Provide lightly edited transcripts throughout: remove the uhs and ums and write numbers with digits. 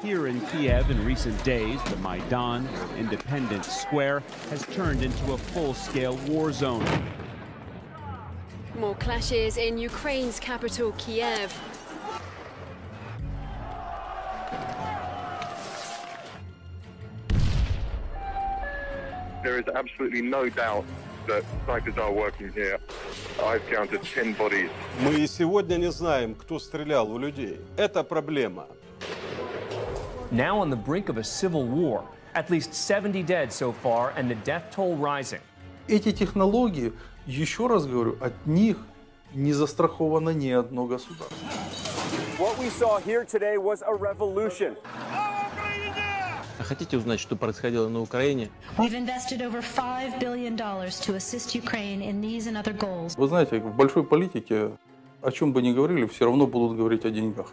Here in Kiev in recent days, the Maidan, or Independence Square, has turned into a full-scale war zone. More clashes in Ukraine's capital, Kiev. There is absolutely no doubt that snipers are working here. I've counted 10 bodies. Мы и сегодня не знаем, кто стрелял у людей. Это проблема. Now on the brink of a civil war. At least 70 dead so far, and the death toll rising. Эти технологии, еще раз говорю, от них не застраховано ни одно государство. What we saw here today was a revolution. Хотите узнать, что происходило на Украине? We've invested over $5 billion to assist Ukraine in these and other goals. Вы знаете, в большой политике, о чем бы ни говорили, все равно будут говорить о деньгах.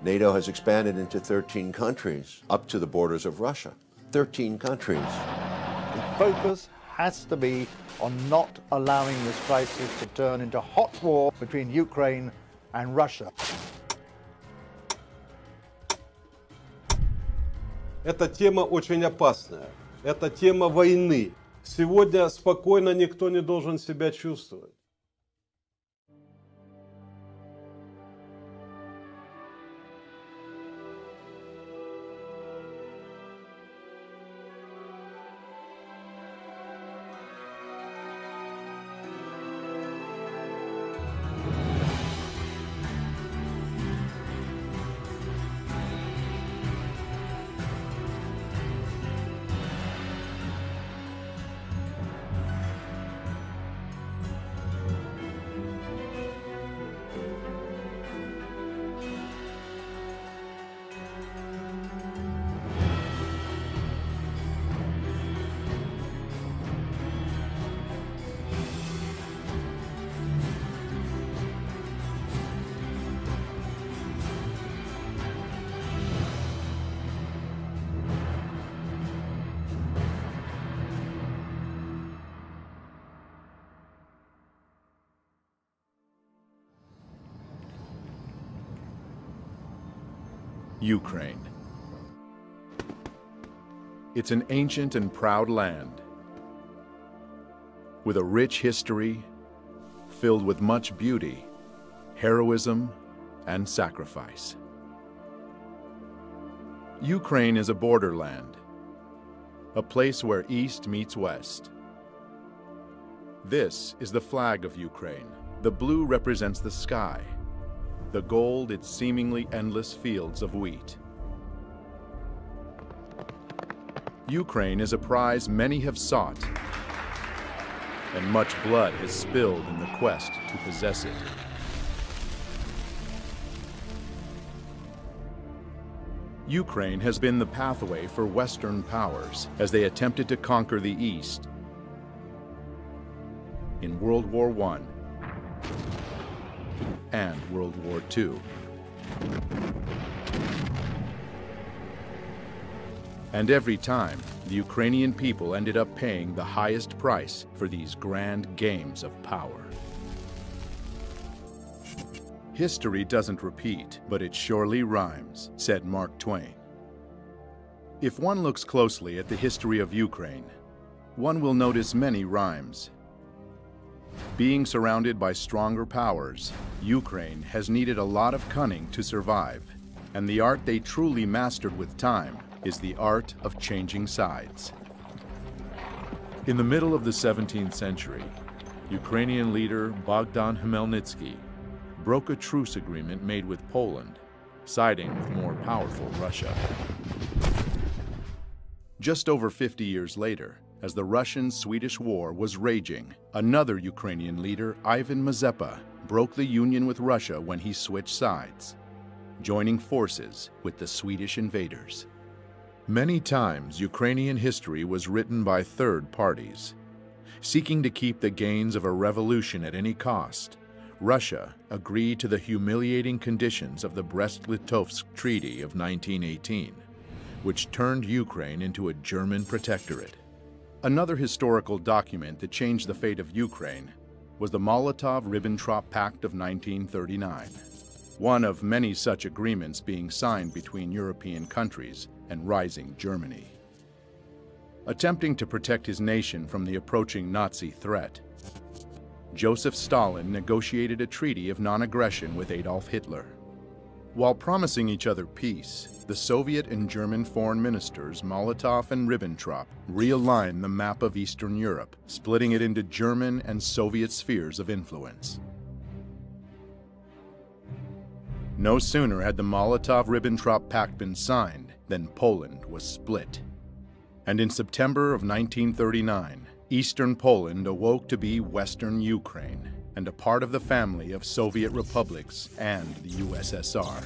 NATO has expanded into 13 countries, up to the borders of Russia. 13 countries. The focus has to be on not allowing this crisis to turn into hot war between Ukraine and Russia. Эта тема очень опасная. Это тема войны. Сегодня спокойно никто не должен себя чувствовать. Ukraine. It's an ancient and proud land with a rich history filled with much beauty, heroism, and sacrifice. Ukraine is a borderland, a place where East meets West. This is the flag of Ukraine. The blue represents the sky, the gold its seemingly endless fields of wheat. Ukraine is a prize many have sought, and much blood has spilled in the quest to possess it. Ukraine has been the pathway for Western powers as they attempted to conquer the East in World War I and World War II. And every time, the Ukrainian people ended up paying the highest price for these grand games of power. History doesn't repeat, but it surely rhymes, said Mark Twain. If one looks closely at the history of Ukraine, one will notice many rhymes. Being surrounded by stronger powers, Ukraine has needed a lot of cunning to survive, and the art they truly mastered with time is the art of changing sides. In the middle of the 17th century, Ukrainian leader Bogdan Khmelnytsky broke a truce agreement made with Poland, siding with more powerful Russia. Just over 50 years later, as the Russian-Swedish War was raging, another Ukrainian leader, Ivan Mazepa, broke the union with Russia when he switched sides, joining forces with the Swedish invaders. Many times, Ukrainian history was written by third parties. Seeking to keep the gains of a revolution at any cost, Russia agreed to the humiliating conditions of the Brest-Litovsk Treaty of 1918, which turned Ukraine into a German protectorate. Another historical document that changed the fate of Ukraine was the Molotov-Ribbentrop Pact of 1939. one of many such agreements being signed between European countries and rising Germany. Attempting to protect his nation from the approaching Nazi threat, Joseph Stalin negotiated a treaty of non-aggression with Adolf Hitler. While promising each other peace, the Soviet and German foreign ministers Molotov and Ribbentrop realigned the map of Eastern Europe, splitting it into German and Soviet spheres of influence. No sooner had the Molotov-Ribbentrop Pact been signed than Poland was split. And in September of 1939, Eastern Poland awoke to be Western Ukraine and a part of the family of Soviet republics and the USSR.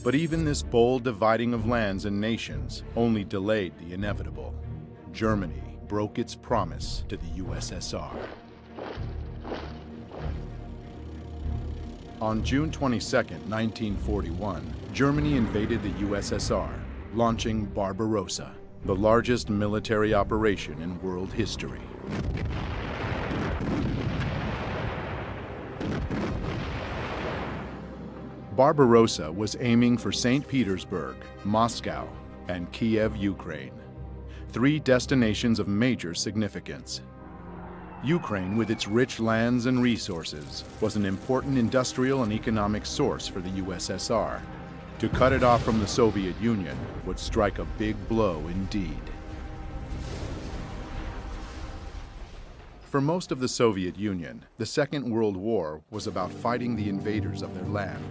But even this bold dividing of lands and nations only delayed the inevitable. Germany broke its promise to the USSR. On June 22, 1941, Germany invaded the USSR, launching Barbarossa, the largest military operation in world history. Barbarossa was aiming for St. Petersburg, Moscow, and Kiev, Ukraine, three destinations of major significance. Ukraine, with its rich lands and resources, was an important industrial and economic source for the USSR. To cut it off from the Soviet Union would strike a big blow indeed. For most of the Soviet Union, the Second World War was about fighting the invaders of their land.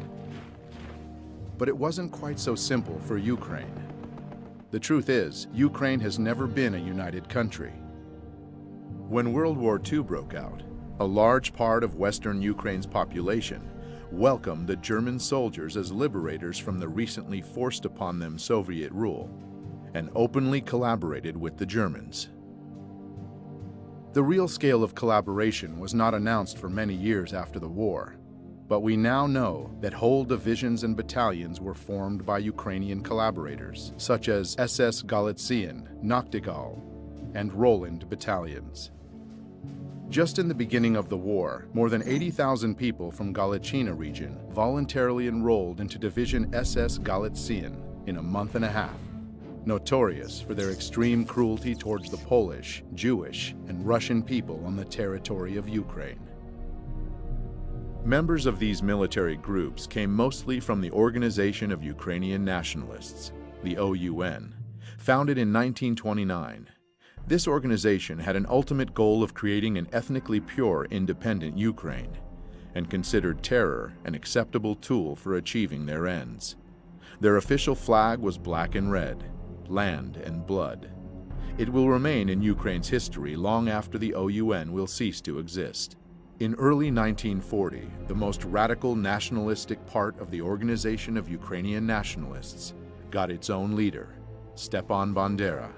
But it wasn't quite so simple for Ukraine. The truth is, Ukraine has never been a united country. When World War II broke out, a large part of Western Ukraine's population welcomed the German soldiers as liberators from the recently forced upon them Soviet rule, and openly collaborated with the Germans. The real scale of collaboration was not announced for many years after the war, but we now know that whole divisions and battalions were formed by Ukrainian collaborators, such as SS Galician, Nachtigall, and Roland battalions. Just in the beginning of the war, more than 80,000 people from Galician region voluntarily enrolled into Division SS Galician in a month and a half, notorious for their extreme cruelty towards the Polish, Jewish, and Russian people on the territory of Ukraine. Members of these military groups came mostly from the Organization of Ukrainian Nationalists, the OUN, founded in 1929. This organization had an ultimate goal of creating an ethnically pure, independent Ukraine, and considered terror an acceptable tool for achieving their ends. Their official flag was black and red, land and blood. It will remain in Ukraine's history long after the OUN will cease to exist. In early 1940, the most radical nationalistic part of the Organization of Ukrainian Nationalists got its own leader, Stepan Bandera.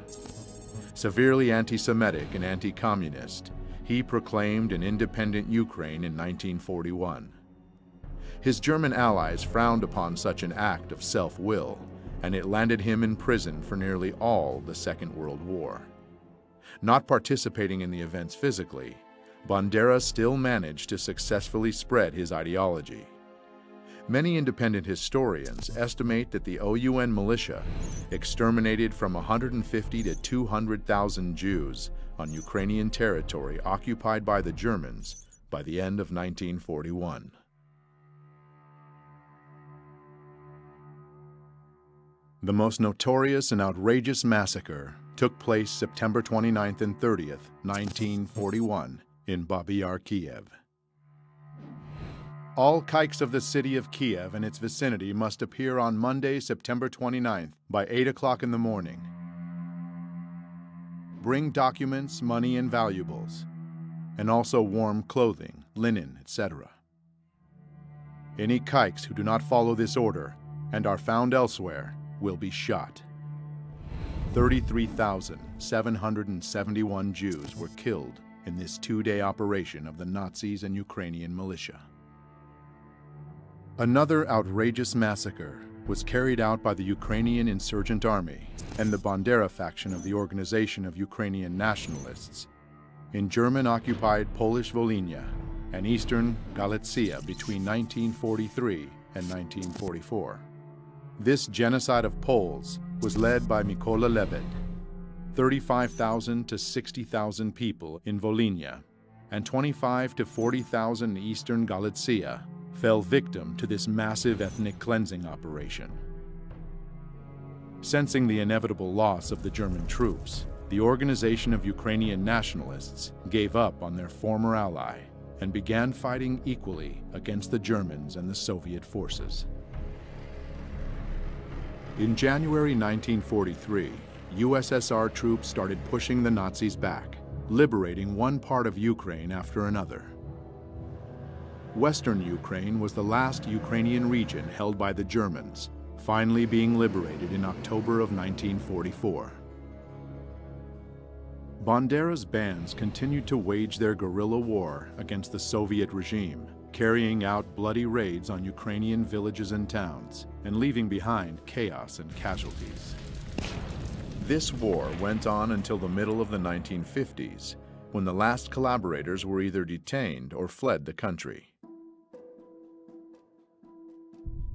Severely anti-Semitic and anti-communist, he proclaimed an independent Ukraine in 1941. His German allies frowned upon such an act of self-will, and it landed him in prison for nearly all the Second World War. Not participating in the events physically, Bandera still managed to successfully spread his ideology. Many independent historians estimate that the OUN militia exterminated from 150 to 200,000 Jews on Ukrainian territory occupied by the Germans by the end of 1941. The most notorious and outrageous massacre took place September 29th and 30th, 1941, in Babi Yar, Kiev. All kikes of the city of Kiev and its vicinity must appear on Monday, September 29th by 8 o'clock in the morning. Bring documents, money, and valuables, and also warm clothing, linen, etc. Any kikes who do not follow this order and are found elsewhere will be shot. 33,771 Jews were killed in this two-day operation of the Nazis and Ukrainian militia. Another outrageous massacre was carried out by the Ukrainian Insurgent Army and the Bandera faction of the Organization of Ukrainian Nationalists in German-occupied Polish Volhynia and eastern Galicia between 1943 and 1944. This genocide of Poles was led by Mykola Lebed. 35,000 to 60,000 people in Volhynia and 25 to 40,000 in eastern Galicia fell victim to this massive ethnic cleansing operation. Sensing the inevitable loss of the German troops, the Organization of Ukrainian Nationalists gave up on their former ally and began fighting equally against the Germans and the Soviet forces. In January 1943, USSR troops started pushing the Nazis back, liberating one part of Ukraine after another. Western Ukraine was the last Ukrainian region held by the Germans, finally being liberated in October of 1944. Bandera's bands continued to wage their guerrilla war against the Soviet regime, carrying out bloody raids on Ukrainian villages and towns, and leaving behind chaos and casualties. This war went on until the middle of the 1950s, when the last collaborators were either detained or fled the country.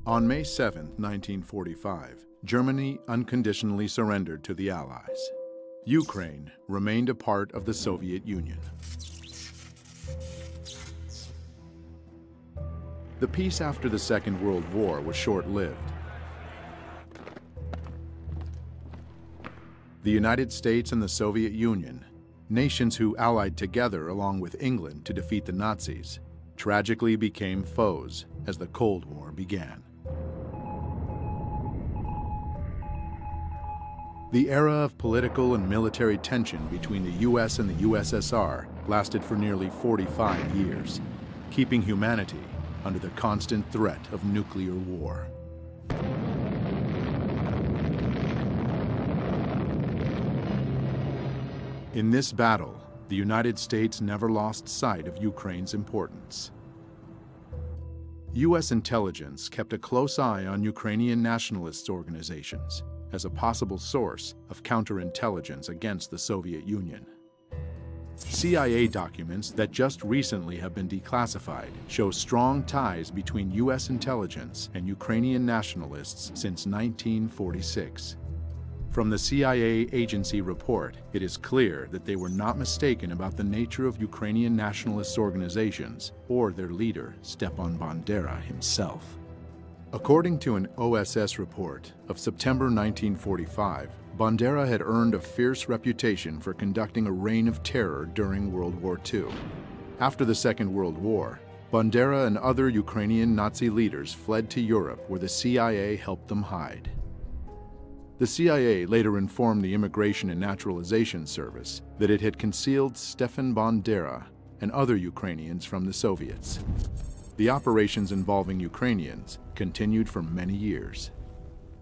On May 7, 1945, Germany unconditionally surrendered to the Allies. Ukraine remained a part of the Soviet Union. The peace after the Second World War was short-lived. The United States and the Soviet Union, nations who allied together along with England to defeat the Nazis, tragically became foes as the Cold War began. The era of political and military tension between the US and the USSR lasted for nearly 45 years, keeping humanity under the constant threat of nuclear war. In this battle, the United States never lost sight of Ukraine's importance. U.S. intelligence kept a close eye on Ukrainian nationalist organizations as a possible source of counterintelligence against the Soviet Union. CIA documents that just recently have been declassified show strong ties between U.S. intelligence and Ukrainian nationalists since 1946. From the CIA agency report, it is clear that they were not mistaken about the nature of Ukrainian nationalist organizations or their leader, Stepan Bandera himself. According to an OSS report of September 1945, Bandera had earned a fierce reputation for conducting a reign of terror during World War II. After the Second World War, Bandera and other Ukrainian Nazi leaders fled to Europe, where the CIA helped them hide. The CIA later informed the Immigration and Naturalization Service that it had concealed Stefan Bandera and other Ukrainians from the Soviets. The operations involving Ukrainians continued for many years.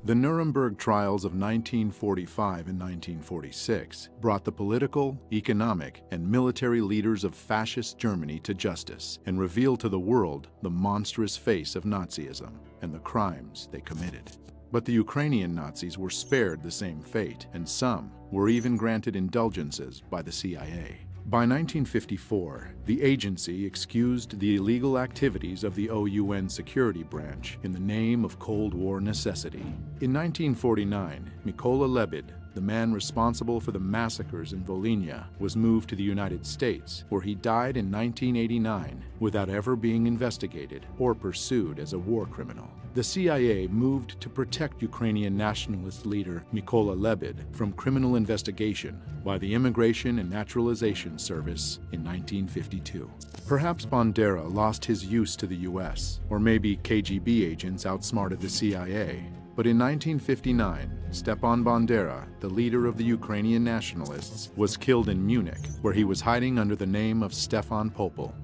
The Nuremberg trials of 1945 and 1946 brought the political, economic, and military leaders of fascist Germany to justice and revealed to the world the monstrous face of Nazism and the crimes they committed. But the Ukrainian Nazis were spared the same fate, and some were even granted indulgences by the CIA. By 1954, the agency excused the illegal activities of the OUN security branch in the name of Cold War necessity. In 1949, Mykola Lebed, the man responsible for the massacres in Volhynia, was moved to the United States, where he died in 1989 without ever being investigated or pursued as a war criminal. The CIA moved to protect Ukrainian nationalist leader Mykola Lebed from criminal investigation by the Immigration and Naturalization Service in 1952. Perhaps Bandera lost his use to the US, or maybe KGB agents outsmarted the CIA. But in 1959, Stepan Bandera, the leader of the Ukrainian nationalists, was killed in Munich, where he was hiding under the name of Stefan Popel.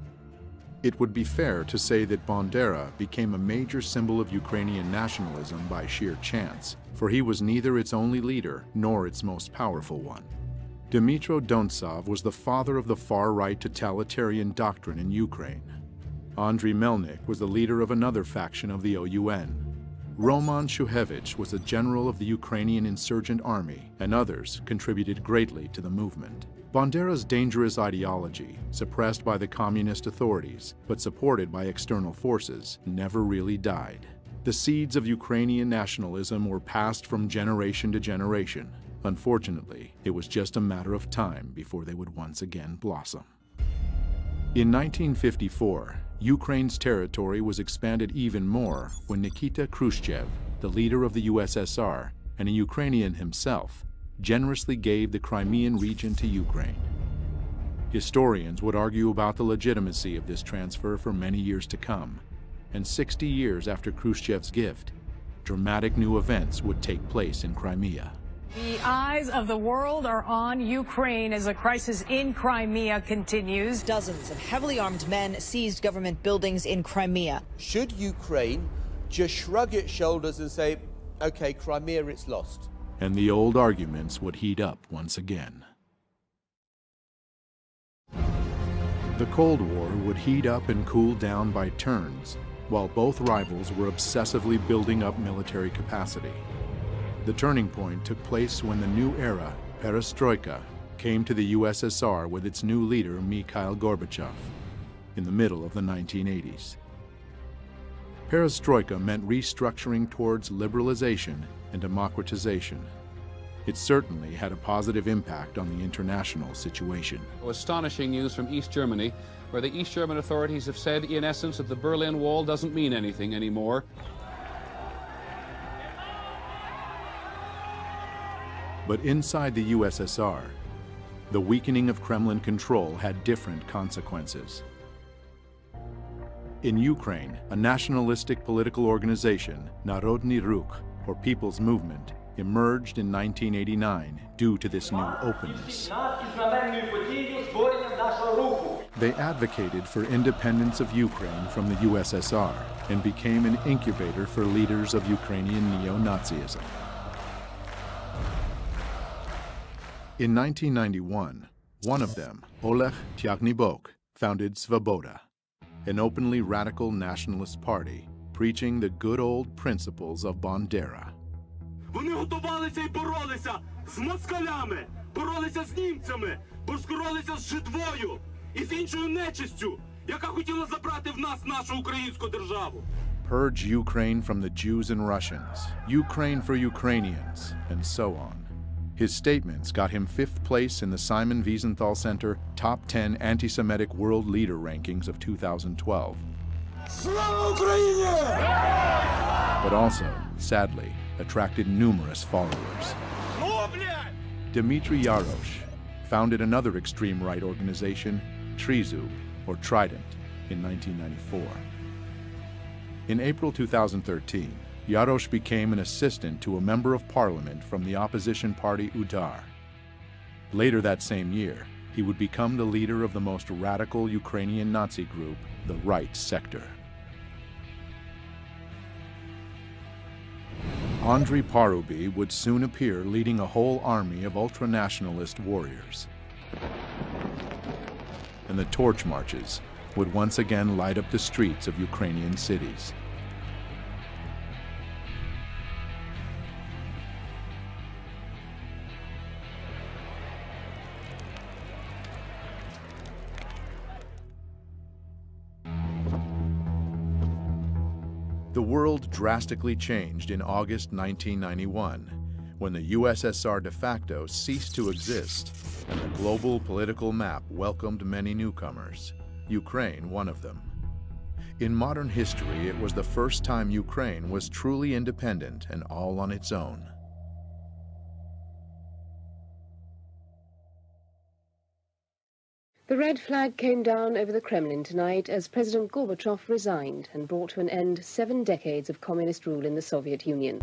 It would be fair to say that Bandera became a major symbol of Ukrainian nationalism by sheer chance, for he was neither its only leader nor its most powerful one. Dmytro Dontsov was the father of the far-right totalitarian doctrine in Ukraine. Andriy Melnik was the leader of another faction of the OUN. Roman Shuhevich was a general of the Ukrainian insurgent army, and others contributed greatly to the movement. Bandera's dangerous ideology, suppressed by the communist authorities but supported by external forces, never really died. The seeds of Ukrainian nationalism were passed from generation to generation. Unfortunately, it was just a matter of time before they would once again blossom. In 1954, Ukraine's territory was expanded even more when Nikita Khrushchev, the leader of the USSR and a Ukrainian himself, generously gave the Crimean region to Ukraine. Historians would argue about the legitimacy of this transfer for many years to come, and 60 years after Khrushchev's gift, dramatic new events would take place in Crimea. The eyes of the world are on Ukraine as the crisis in Crimea continues. Dozens of heavily armed men seized government buildings in Crimea. Should Ukraine just shrug its shoulders and say, okay, Crimea, it's lost? And the old arguments would heat up once again. The Cold War would heat up and cool down by turns, while both rivals were obsessively building up military capacity. The turning point took place when the new era, perestroika, came to the USSR with its new leader, Mikhail Gorbachev, in the middle of the 1980s. Perestroika meant restructuring towards liberalization and democratization. It certainly had a positive impact on the international situation. Astonishing news from East Germany, where the East German authorities have said, in essence, that the Berlin Wall doesn't mean anything anymore. But inside the USSR, the weakening of Kremlin control had different consequences. In Ukraine, a nationalistic political organization, Narodny Ruch, or People's Movement, emerged in 1989 due to this new openness. They advocated for independence of Ukraine from the USSR and became an incubator for leaders of Ukrainian neo-Nazism. In 1991, one of them, Oleg Tyagnybok, founded Svoboda, an openly radical nationalist party preaching the good old principles of Bandera. Вони готувалися і боролися з москалями, боролися з німцями, боролися з жидвою і з іншою нечистю, яка хотіла забрати в нас нашу українську державу. Purge Ukraine from the Jews and Russians, Ukraine for Ukrainians, and so on. His statements got him 5th place in the Simon Wiesenthal Center Top 10 Anti-Semitic World Leader Rankings of 2012. But also, sadly, attracted numerous followers. Dmitry Yarosh founded another extreme right organization, Trizub, or Trident, in 1994. In April 2013, Yarosh became an assistant to a member of parliament from the opposition party Udar. Later that same year, he would become the leader of the most radical Ukrainian Nazi group, the Right Sector. Andrei Parubi would soon appear leading a whole army of ultra-nationalist warriors. And the torch marches would once again light up the streets of Ukrainian cities. The world drastically changed in August 1991, when the USSR de facto ceased to exist and the global political map welcomed many newcomers, Ukraine one of them. In modern history, it was the first time Ukraine was truly independent and all on its own. The red flag came down over the Kremlin tonight as President Gorbachev resigned and brought to an end 7 decades of communist rule in the Soviet Union.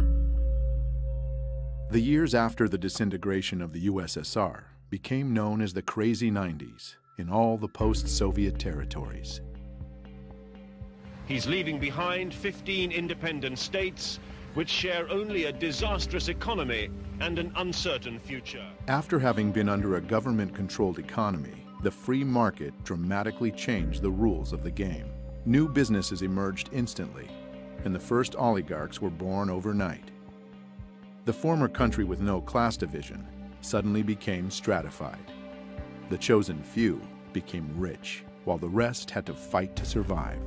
The years after the disintegration of the USSR became known as the Crazy 90s in all the post-Soviet territories. He's leaving behind 15 independent states which share only a disastrous economy and an uncertain future. After having been under a government-controlled economy, the free market dramatically changed the rules of the game. New businesses emerged instantly, and the first oligarchs were born overnight. The former country with no class division suddenly became stratified. The chosen few became rich, while the rest had to fight to survive.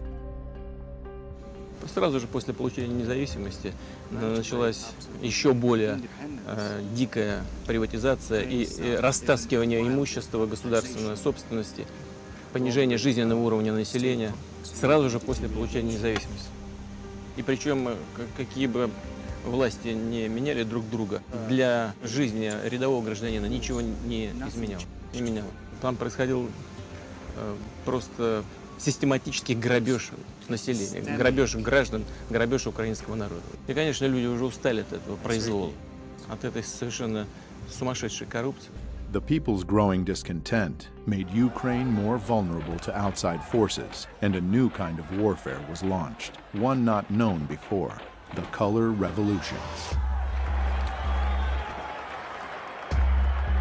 Сразу же после получения независимости началась еще более дикая приватизация и растаскивание имущества государственной собственности, понижение жизненного уровня населения сразу же после получения независимости. И причем какие бы власти не меняли друг друга, для жизни рядового гражданина ничего не меняло. Там происходил просто систематический грабеж населения, грабеж граждан, грабеж украинского народа. И, конечно, люди уже устали от этого произвола, от этой совершенно сумасшедшей коррупции. The people's growing discontent made Ukraine more vulnerable to outside forces, and a new kind of warfare was launched, one not known before, the color revolutions.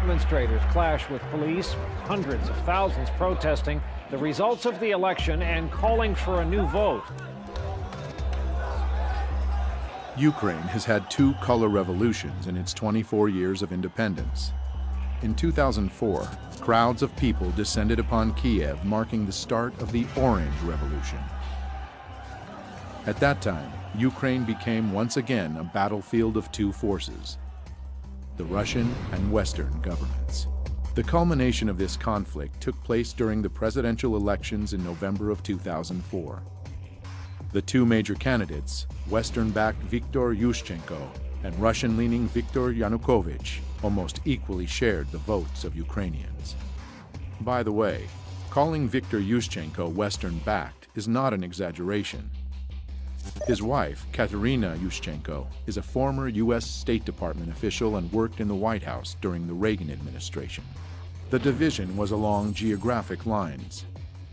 Demonstrators clash with police, hundreds of thousands protesting the results of the election and calling for a new vote. Ukraine has had two color revolutions in its 24 years of independence. In 2004, crowds of people descended upon Kiev, marking the start of the Orange Revolution. At that time, Ukraine became once again a battlefield of two forces, the Russian and Western governments. The culmination of this conflict took place during the presidential elections in November of 2004. The two major candidates, Western-backed Viktor Yushchenko and Russian-leaning Wiktora Janukowycza, almost equally shared the votes of Ukrainians. By the way, calling Viktor Yushchenko Western-backed is not an exaggeration. His wife, Katerina Yushchenko, is a former U.S. State Department official and worked in the White House during the Reagan administration. The division was along geographic lines.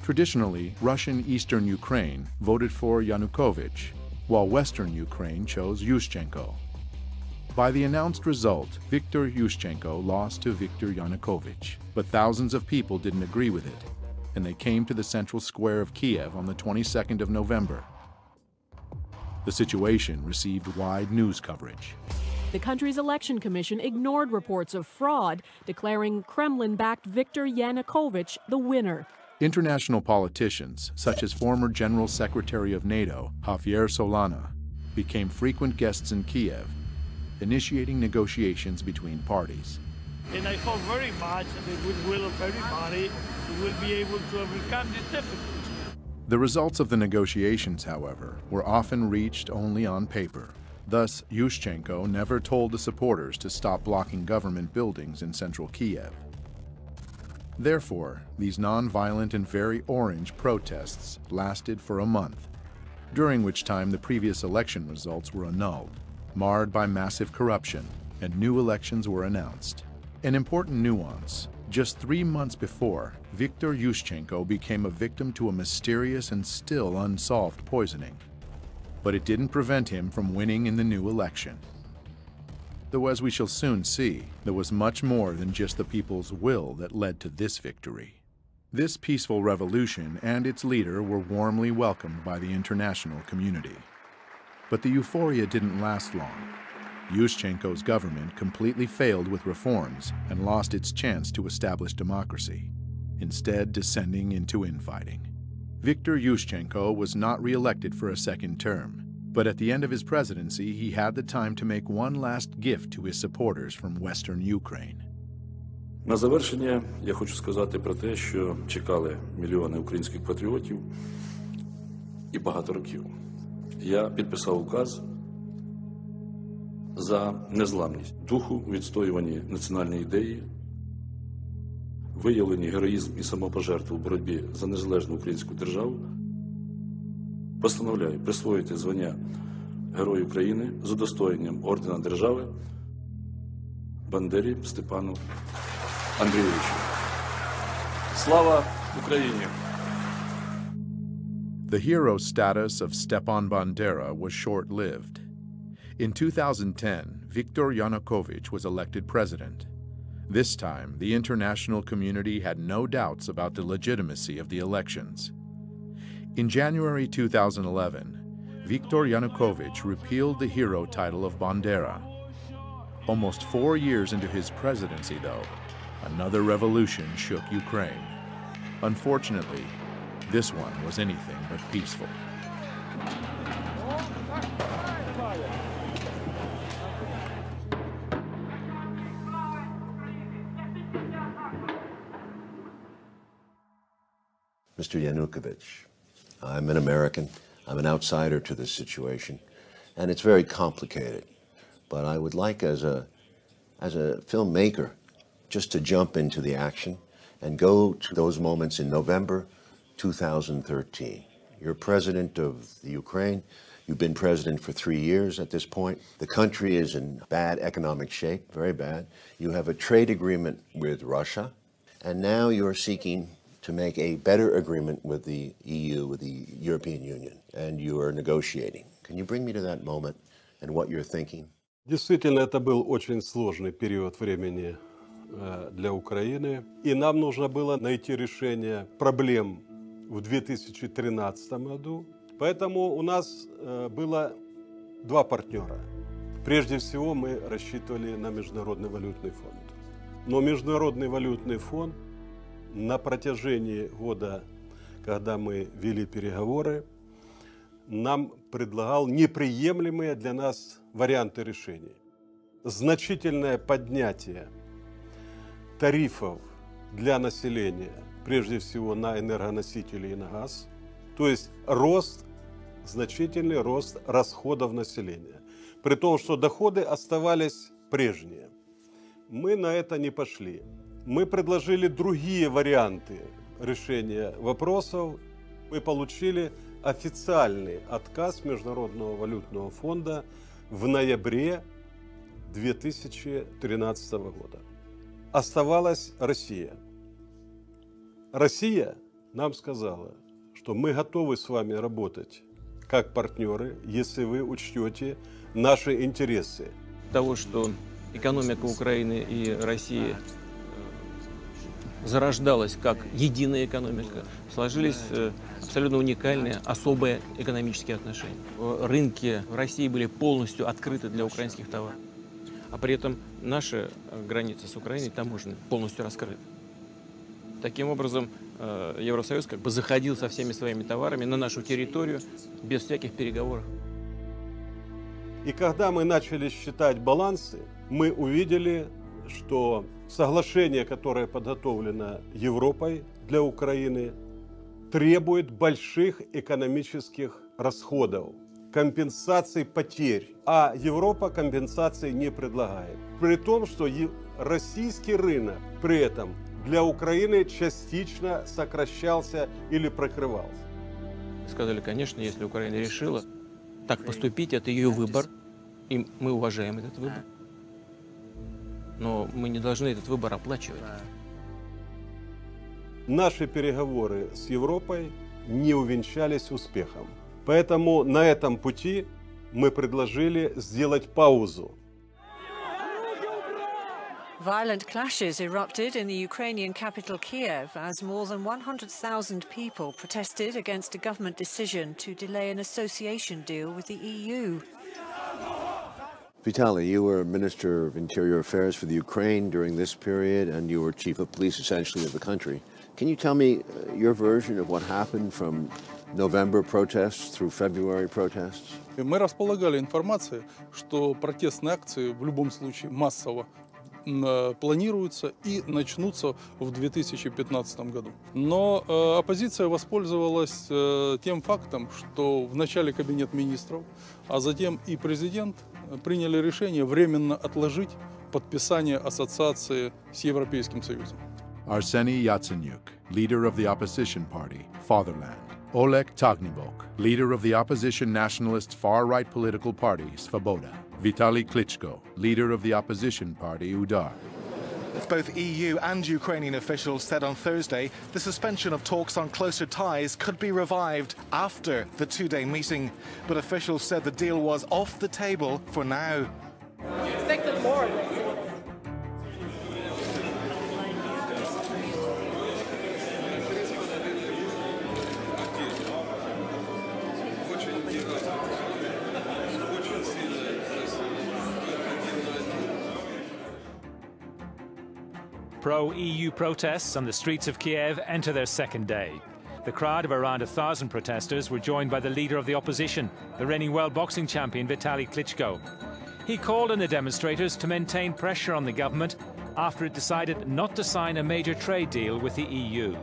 Traditionally, Russian Eastern Ukraine voted for Yanukovych, while Western Ukraine chose Yushchenko. By the announced result, Viktor Yushchenko lost to Viktor Yanukovych, but thousands of people didn't agree with it, and they came to the central square of Kiev on the 22nd of November. The situation received wide news coverage. The country's election commission ignored reports of fraud, declaring Kremlin-backed Viktor Yanukovych the winner. International politicians, such as former General Secretary of NATO, Javier Solana, became frequent guests in Kiev, initiating negotiations between parties. And I hope very much the goodwill of everybody will be able to overcome this difficulty. The results of the negotiations, however, were often reached only on paper. Thus, Yushchenko never told the supporters to stop blocking government buildings in central Kiev. Therefore, these non-violent and very orange protests lasted for a month, during which time the previous election results were annulled, marred by massive corruption, and new elections were announced. An important nuance: just 3 months before, Viktor Yushchenko became a victim to a mysterious and still unsolved poisoning. But it didn't prevent him from winning in the new election. Though, as we shall soon see, there was much more than just the people's will that led to this victory. This peaceful revolution and its leader were warmly welcomed by the international community. But the euphoria didn't last long. Yushchenko's government completely failed with reforms and lost its chance to establish democracy, instead descending into infighting. Viktor Yushchenko was not re-elected for a second term, but at the end of his presidency, he had the time to make one last gift to his supporters from Western Ukraine. На завершення я хочу сказати про те, що чекали мільйони українських патріотів і багато років. Я підписав указ за незламність духу, відстоюванні національної ідеї, виявлені героїзм і самопожертву в боротьбі за незалежну українську державу. Постановляю присвоїти звання Герой України з удостоєнням ордена держави Бандері Степану Андрійовичу. Слава Україні! The hero status of Stepan Bandera was short-lived. In 2010, Viktor Yanukovych was elected president. This time, the international community had no doubts about the legitimacy of the elections. In January 2011, Wiktora Janukowycza repealed the hero title of Bandera. Almost 4 years into his presidency, though, another revolution shook Ukraine. Unfortunately, this one was anything but peaceful. Mr. Janukowycz, I'm an American. I'm an outsider to this situation, and it's very complicated. But I would like, as a filmmaker, just to jump into the action and go to those moments in November 2013. You're president of the Ukraine. You've been president for 3 years at this point. The country is in bad economic shape, very bad. You have a trade agreement with Russia, and now you're seeking to make a better agreement with the EU, with the European Union, and you are negotiating. Can you bring me to that moment and what you're thinking? Действительно, это был очень сложный период времени для Украины, и нам нужно было найти решение проблем в 2013 году. Поэтому у нас было два партнера. Прежде всего, мы рассчитывали на Международный валютный фонд. Но Международный валютный фонд на протяжении года, когда мы вели переговоры, нам предлагал неприемлемые для нас варианты решений. Значительное поднятие тарифов для населения, прежде всего на энергоносители и на газ, то есть значительный рост расходов населения, при том, что доходы оставались прежние. Мы на это не пошли. Мы предложили другие варианты решения вопросов. Мы получили официальный отказ Международного валютного фонда в ноябре 2013 года. Оставалась Россия. Россия нам сказала, что мы готовы с вами работать как партнеры, если вы учтете наши интересы. Того, что экономика Украины и России зарождалась как единая экономика, сложились абсолютно уникальные, особые экономические отношения. Рынки в России были полностью открыты для украинских товаров, а при этом наши границы с Украиной таможенные полностью раскрыты. Таким образом, Евросоюз как бы заходил со всеми своими товарами на нашу территорию без всяких переговоров. И когда мы начали считать балансы, мы увидели, что соглашение, которое подготовлено Европой для Украины, требует больших экономических расходов, компенсаций потерь, а Европа компенсаций не предлагает. При том, что российский рынок при этом для Украины частично сокращался или прокрывался. Сказали, конечно, если Украина решила так поступить, это ее выбор, и мы уважаем этот выбор. Но мы не должны этот выбор оплачивать. Наши переговоры с Европой не увенчались успехом. Поэтому на этом пути мы предложили сделать паузу. Violent clashes erupted in the Ukrainian capital Kiev as more than 100,000 people protested against a government decision to delay an association deal with the EU. Vitaly, you were Minister of Interior Affairs for the Ukraine during this period, and you were Chief of Police, essentially, of the country. Can you tell me your version of what happened from November protests through February protests? Мы располагали информацией, что протестные акции в любом случае массово планируются и начнутся в 2015 году. Но оппозиция воспользовалась тем фактом, что в начале Кабинет министров, а затем и президент приняли решение временно отложить подписание ассоциации с Европейским Союзом. Arseny Yatsenyuk, leader of the opposition party, Fatherland. Oleg Tagnibok, leader of the opposition nationalist far-right political party, Svoboda. Vitaly Klitschko, leader of the opposition party, Udar. Both EU and Ukrainian officials said on Thursday the suspension of talks on closer ties could be revived after the two-day meeting. But officials said the deal was off the table for now. Expected more. Pro-EU protests on the streets of Kiev enter their second day. The crowd of around 1,000 protesters were joined by the leader of the opposition, the reigning world boxing champion Vitaly Klitschko. He called on the demonstrators to maintain pressure on the government after it decided not to sign a major trade deal with the EU.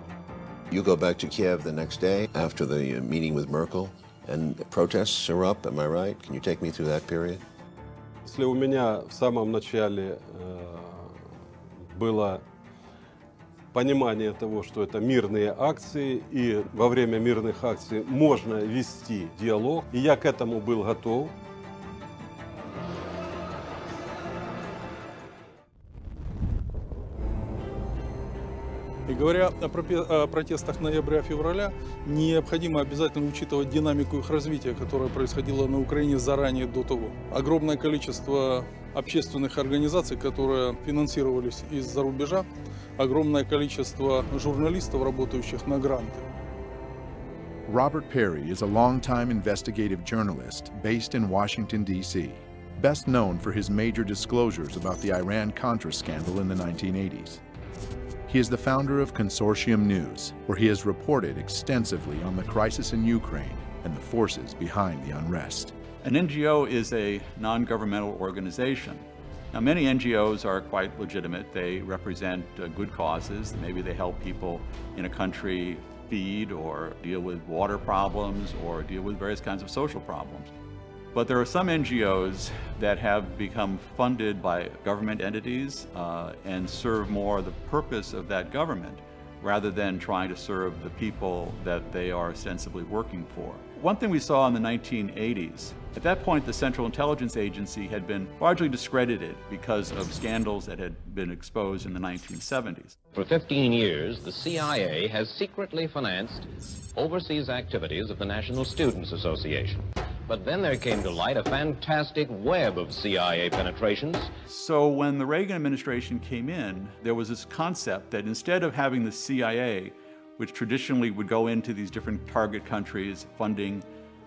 You go back to Kiev the next day after the meeting with Merkel, and protests are up, am I right? Can you take me through that period? Если у меня в самом начале было понимание того, что это мирные акции, и во время мирных акций можно вести диалог, и я к этому был готов. И говоря о протестах ноября-февраля, необходимо обязательно учитывать динамику их развития, которая происходила на Украине заранее до того. Огромное количество общественных организаций, которые финансировались из-за рубежа, огромное количество журналистов, работающих на гранты. Robert Parry is a longtime investigative journalist based in Washington, D.C., best known for his major disclosures about the Iran-Contra scandal in the 1980s. He is the founder of Consortium News, where he has reported extensively on the crisis in Ukraine and the forces behind the unrest. An NGO is a non-governmental organization. Now, many NGOs are quite legitimate. They represent good causes. Maybe they help people in a country feed or deal with water problems or deal with various kinds of social problems. But there are some NGOs that have become funded by government entities and serve more the purpose of that government rather than trying to serve the people that they are ostensibly working for. One thing we saw in the 1980s, at that point the Central Intelligence Agency had been largely discredited because of scandals that had been exposed in the 1970s. For 15 years, the CIA has secretly financed overseas activities of the National Students Association. But then there came to light a fantastic web of CIA penetrations. So when the Reagan administration came in, there was this concept that instead of having the CIA, which traditionally would go into these different target countries, funding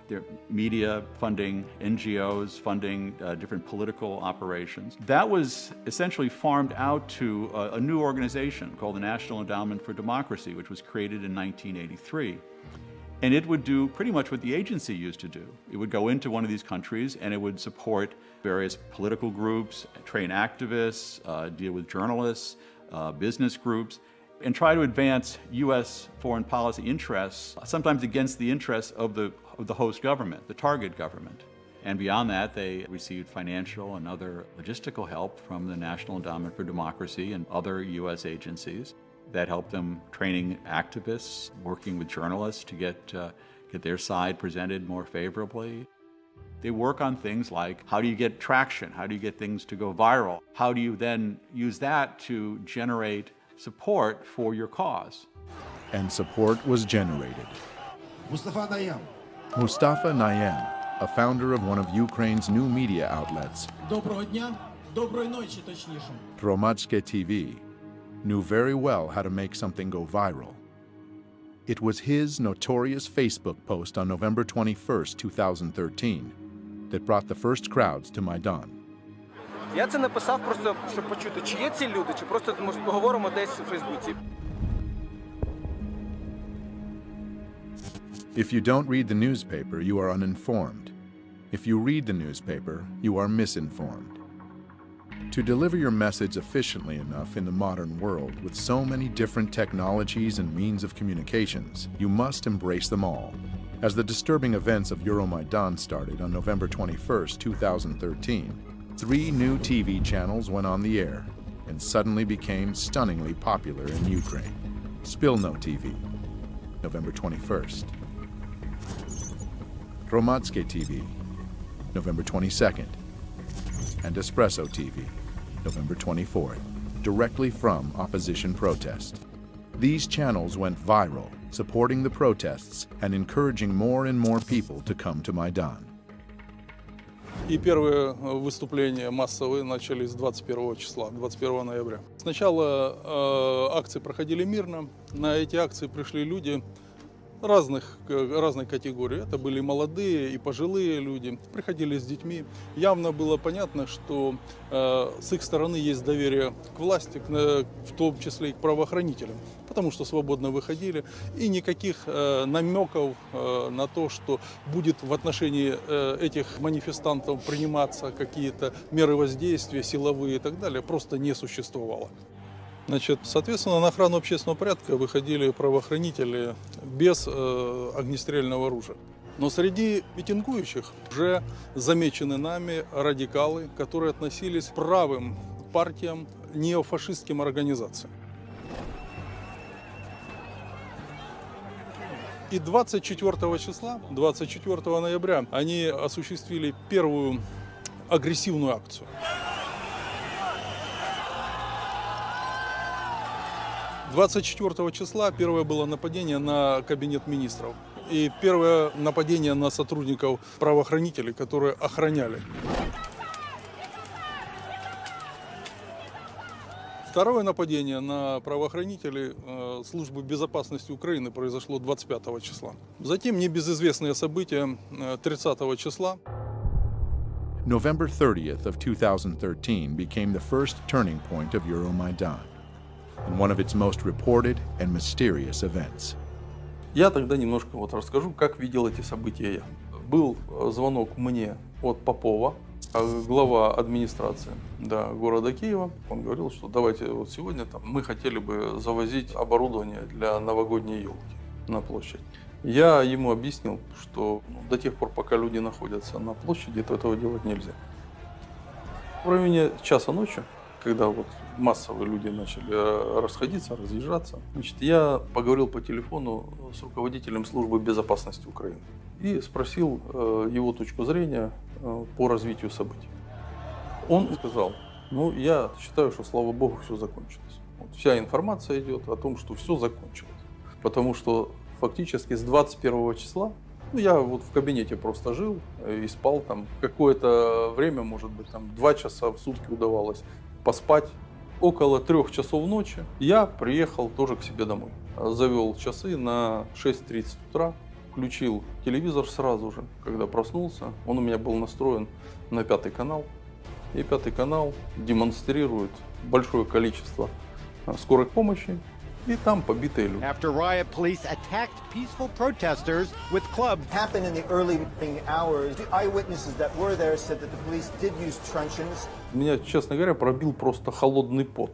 their media, funding NGOs, funding different political operations, that was essentially farmed out to a new organization called the National Endowment for Democracy, which was created in 1983. And it would do pretty much what the agency used to do. It would go into one of these countries and it would support various political groups, train activists, deal with journalists, business groups, and try to advance U.S. foreign policy interests, sometimes against the interests of the host government, the target government. And beyond that, they received financial and other logistical help from the National Endowment for Democracy and other U.S. agencies that helped them training activists, working with journalists to get their side presented more favorably. They work on things like, how do you get traction? How do you get things to go viral? How do you then use that to generate support for your cause? And support was generated. Mustafa Nayem, a founder of one of Ukraine's new media outlets, Hromadske TV, knew very well how to make something go viral. It was his notorious Facebook post on November 21, 2013, that brought the first crowds to Maidan. Я це написав просто, щоб почути, чи є ці люди, чи просто поговоримо десь у Фейсбуці. If you don't read the newspaper, you are uninformed. If you read the newspaper, you are misinformed. To deliver your message efficiently enough in the modern world with so many different technologies and means of communications, you must embrace them all. As the disturbing events of Euromaidan started on November 21, 2013, 3 new TV channels went on the air and suddenly became stunningly popular in Ukraine. Spilno TV, November 21st. Hromadske TV, November 22nd. And Espresso TV, November 24th, directly from opposition protest. These channels went viral, supporting the protests and encouraging more and more people to come to Maidan. И первые выступления массовые начались 21 числа, 21 ноября. Сначала акции проходили мирно. На эти акции пришли люди разной категории. Это были молодые и пожилые люди, приходили с детьми. Явно было понятно, что с их стороны есть доверие к власти, в том числе и к правоохранителям, потому что свободно выходили. И никаких намеков на то, что будет в отношении этих манифестантов приниматься какие-то меры воздействия, силовые и так далее, просто не существовало. Значит, соответственно, на охрану общественного порядка выходили правоохранители без огнестрельного оружия. Но среди митингующих уже замечены нами радикалы, которые относились к правым партиям, неофашистским организациям. И 24 числа, 24 ноября, они осуществили первую агрессивную акцию. 24 числа первое было нападение на кабинет министров и первое нападение на сотрудников правоохранителей, которые охраняли. Второе нападение на правоохранителей службы безопасности Украины произошло 25 числа. Затем небезызвестные события 30 числа. November 30th of 2013 became the first turning point of Euromaidan, and one of its most reported and mysterious events. Я тогда немножко расскажу, как видел эти события я. Был звонок мне от Попова, глава администрации города Киева. Он говорил, что давайте сегодня мы хотели бы завозить оборудование для новогодней елки на площадь. Я ему объяснил, что до тех пор, пока люди находятся на площади, то этого делать нельзя. В районе часа ночи, когда массовые люди начали расходиться, разъезжаться, значит, я поговорил по телефону с руководителем службы безопасности Украины и спросил его точку зрения по развитию событий. Он сказал, я считаю, что, слава богу, все закончилось. Вся информация идет о том, что все закончилось. Потому что фактически с 21 числа, я в кабинете просто жил и спал там какое-то время, может быть, 2 часа в сутки удавалось поспать. Около 3 часов ночи я приехал тоже к себе домой. Завел часы на 6:30 утра, включил телевизор сразу же, когда проснулся. Он у меня был настроен на 5-й канал. И 5-й канал демонстрирует большое количество скорой помощи. И там побитые люди. After riot, police attacked peaceful protesters with clubs. Happened in the early hours. The eyewitnesses that were there said that the police did use truncheons. Меня, честно говоря, пробил просто холодный пот.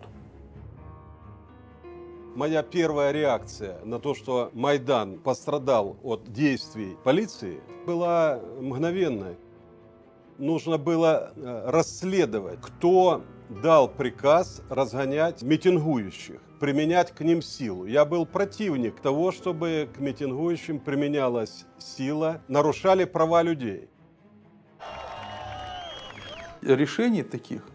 Моя первая реакция на то, что Майдан пострадал от действий полиции, была мгновенная. Нужно было расследовать, кто дал приказ разгонять митингующих, применять к ним силу. Я был противник того, чтобы к митингующим применялась сила, нарушали права людей. Решений таких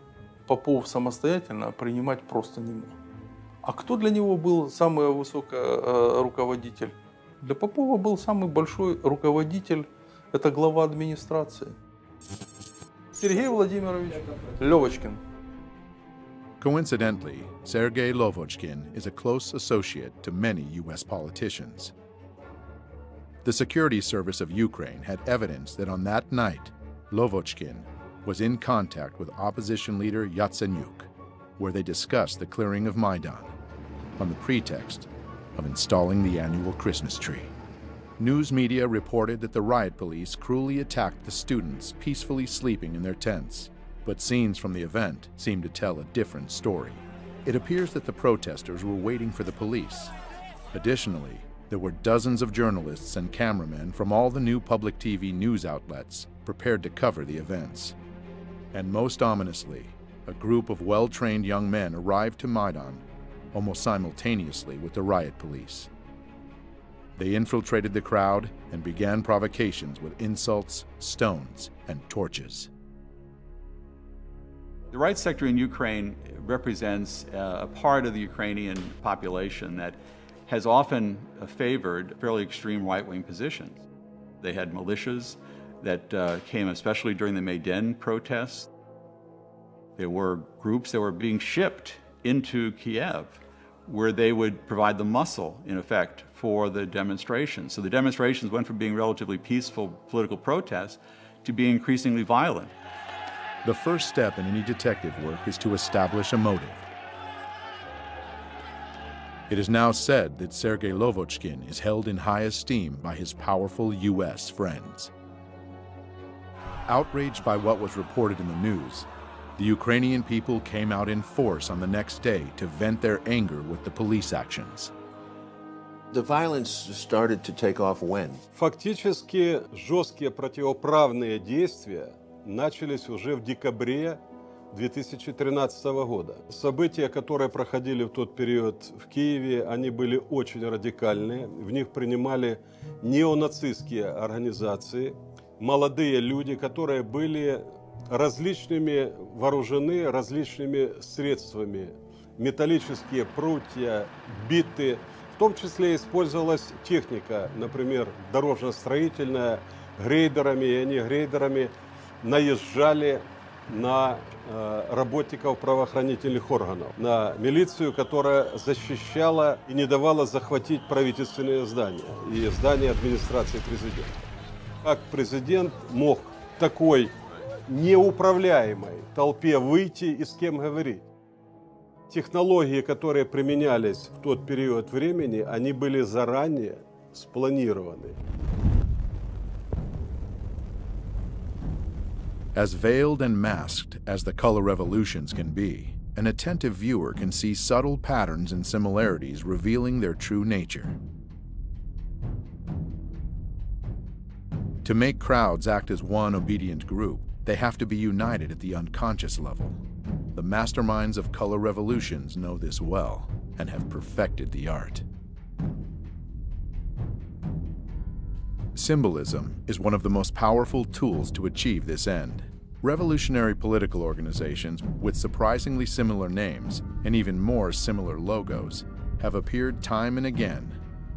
Попов самостоятельно принимать просто не мог. А кто для него был самый высокий руководитель? Для Попова был самый большой руководитель, это глава администрации. Сергей Владимирович Левочкин. Coincidentally, Sergei Lovochkin is a close associate to many U.S. politicians. The Security Service of Ukraine had evidence that on that night, Lovochkin was in contact with opposition leader Yatsenyuk, where they discussed the clearing of Maidan on the pretext of installing the annual Christmas tree. News media reported that the riot police cruelly attacked the students peacefully sleeping in their tents. But scenes from the event seem to tell a different story. It appears that the protesters were waiting for the police. Additionally, there were dozens of journalists and cameramen from all the new public TV news outlets prepared to cover the events. And most ominously, a group of well-trained young men arrived to Maidan almost simultaneously with the riot police. They infiltrated the crowd and began provocations with insults, stones, and torches. The right sector in Ukraine represents a part of the Ukrainian population that has often favored fairly extreme right-wing positions. They had militias that came especially during the Majdanie protests. There were groups that were being shipped into Kiev where they would provide the muscle, in effect, for the demonstrations. So the demonstrations went from being relatively peaceful political protests to being increasingly violent. The first step in any detective work is to establish a motive. It is now said that Sergei Lovochkin is held in high esteem by his powerful U.S. friends. Outraged by what was reported in the news, the Ukrainian people came out in force on the next day to vent their anger with the police actions. The violence started to take off when? Фактически жесткие противоправные действия начались уже в декабре 2013 года. События, которые проходили в тот период в Киеве, они были очень радикальные. В них принимали неонацистские организации, молодые люди, которые были различными вооружены различными средствами. Металлические прутья, биты. В том числе использовалась техника, например, дорожно-строительная, грейдерами, и они грейдерами наезжали на работников правоохранительных органов, на милицию, которая защищала и не давала захватить правительственные здания и здания администрации президента. Как президент мог такой неуправляемой толпе выйти и с кем говорить? Технологии, которые применялись в тот период времени, они были заранее спланированы. As veiled and masked as the color revolutions can be, an attentive viewer can see subtle patterns and similarities revealing their true nature. To make crowds act as one obedient group, they have to be united at the unconscious level. The masterminds of color revolutions know this well and have perfected the art. Symbolism is one of the most powerful tools to achieve this end. Revolutionary political organizations with surprisingly similar names and even more similar logos have appeared time and again,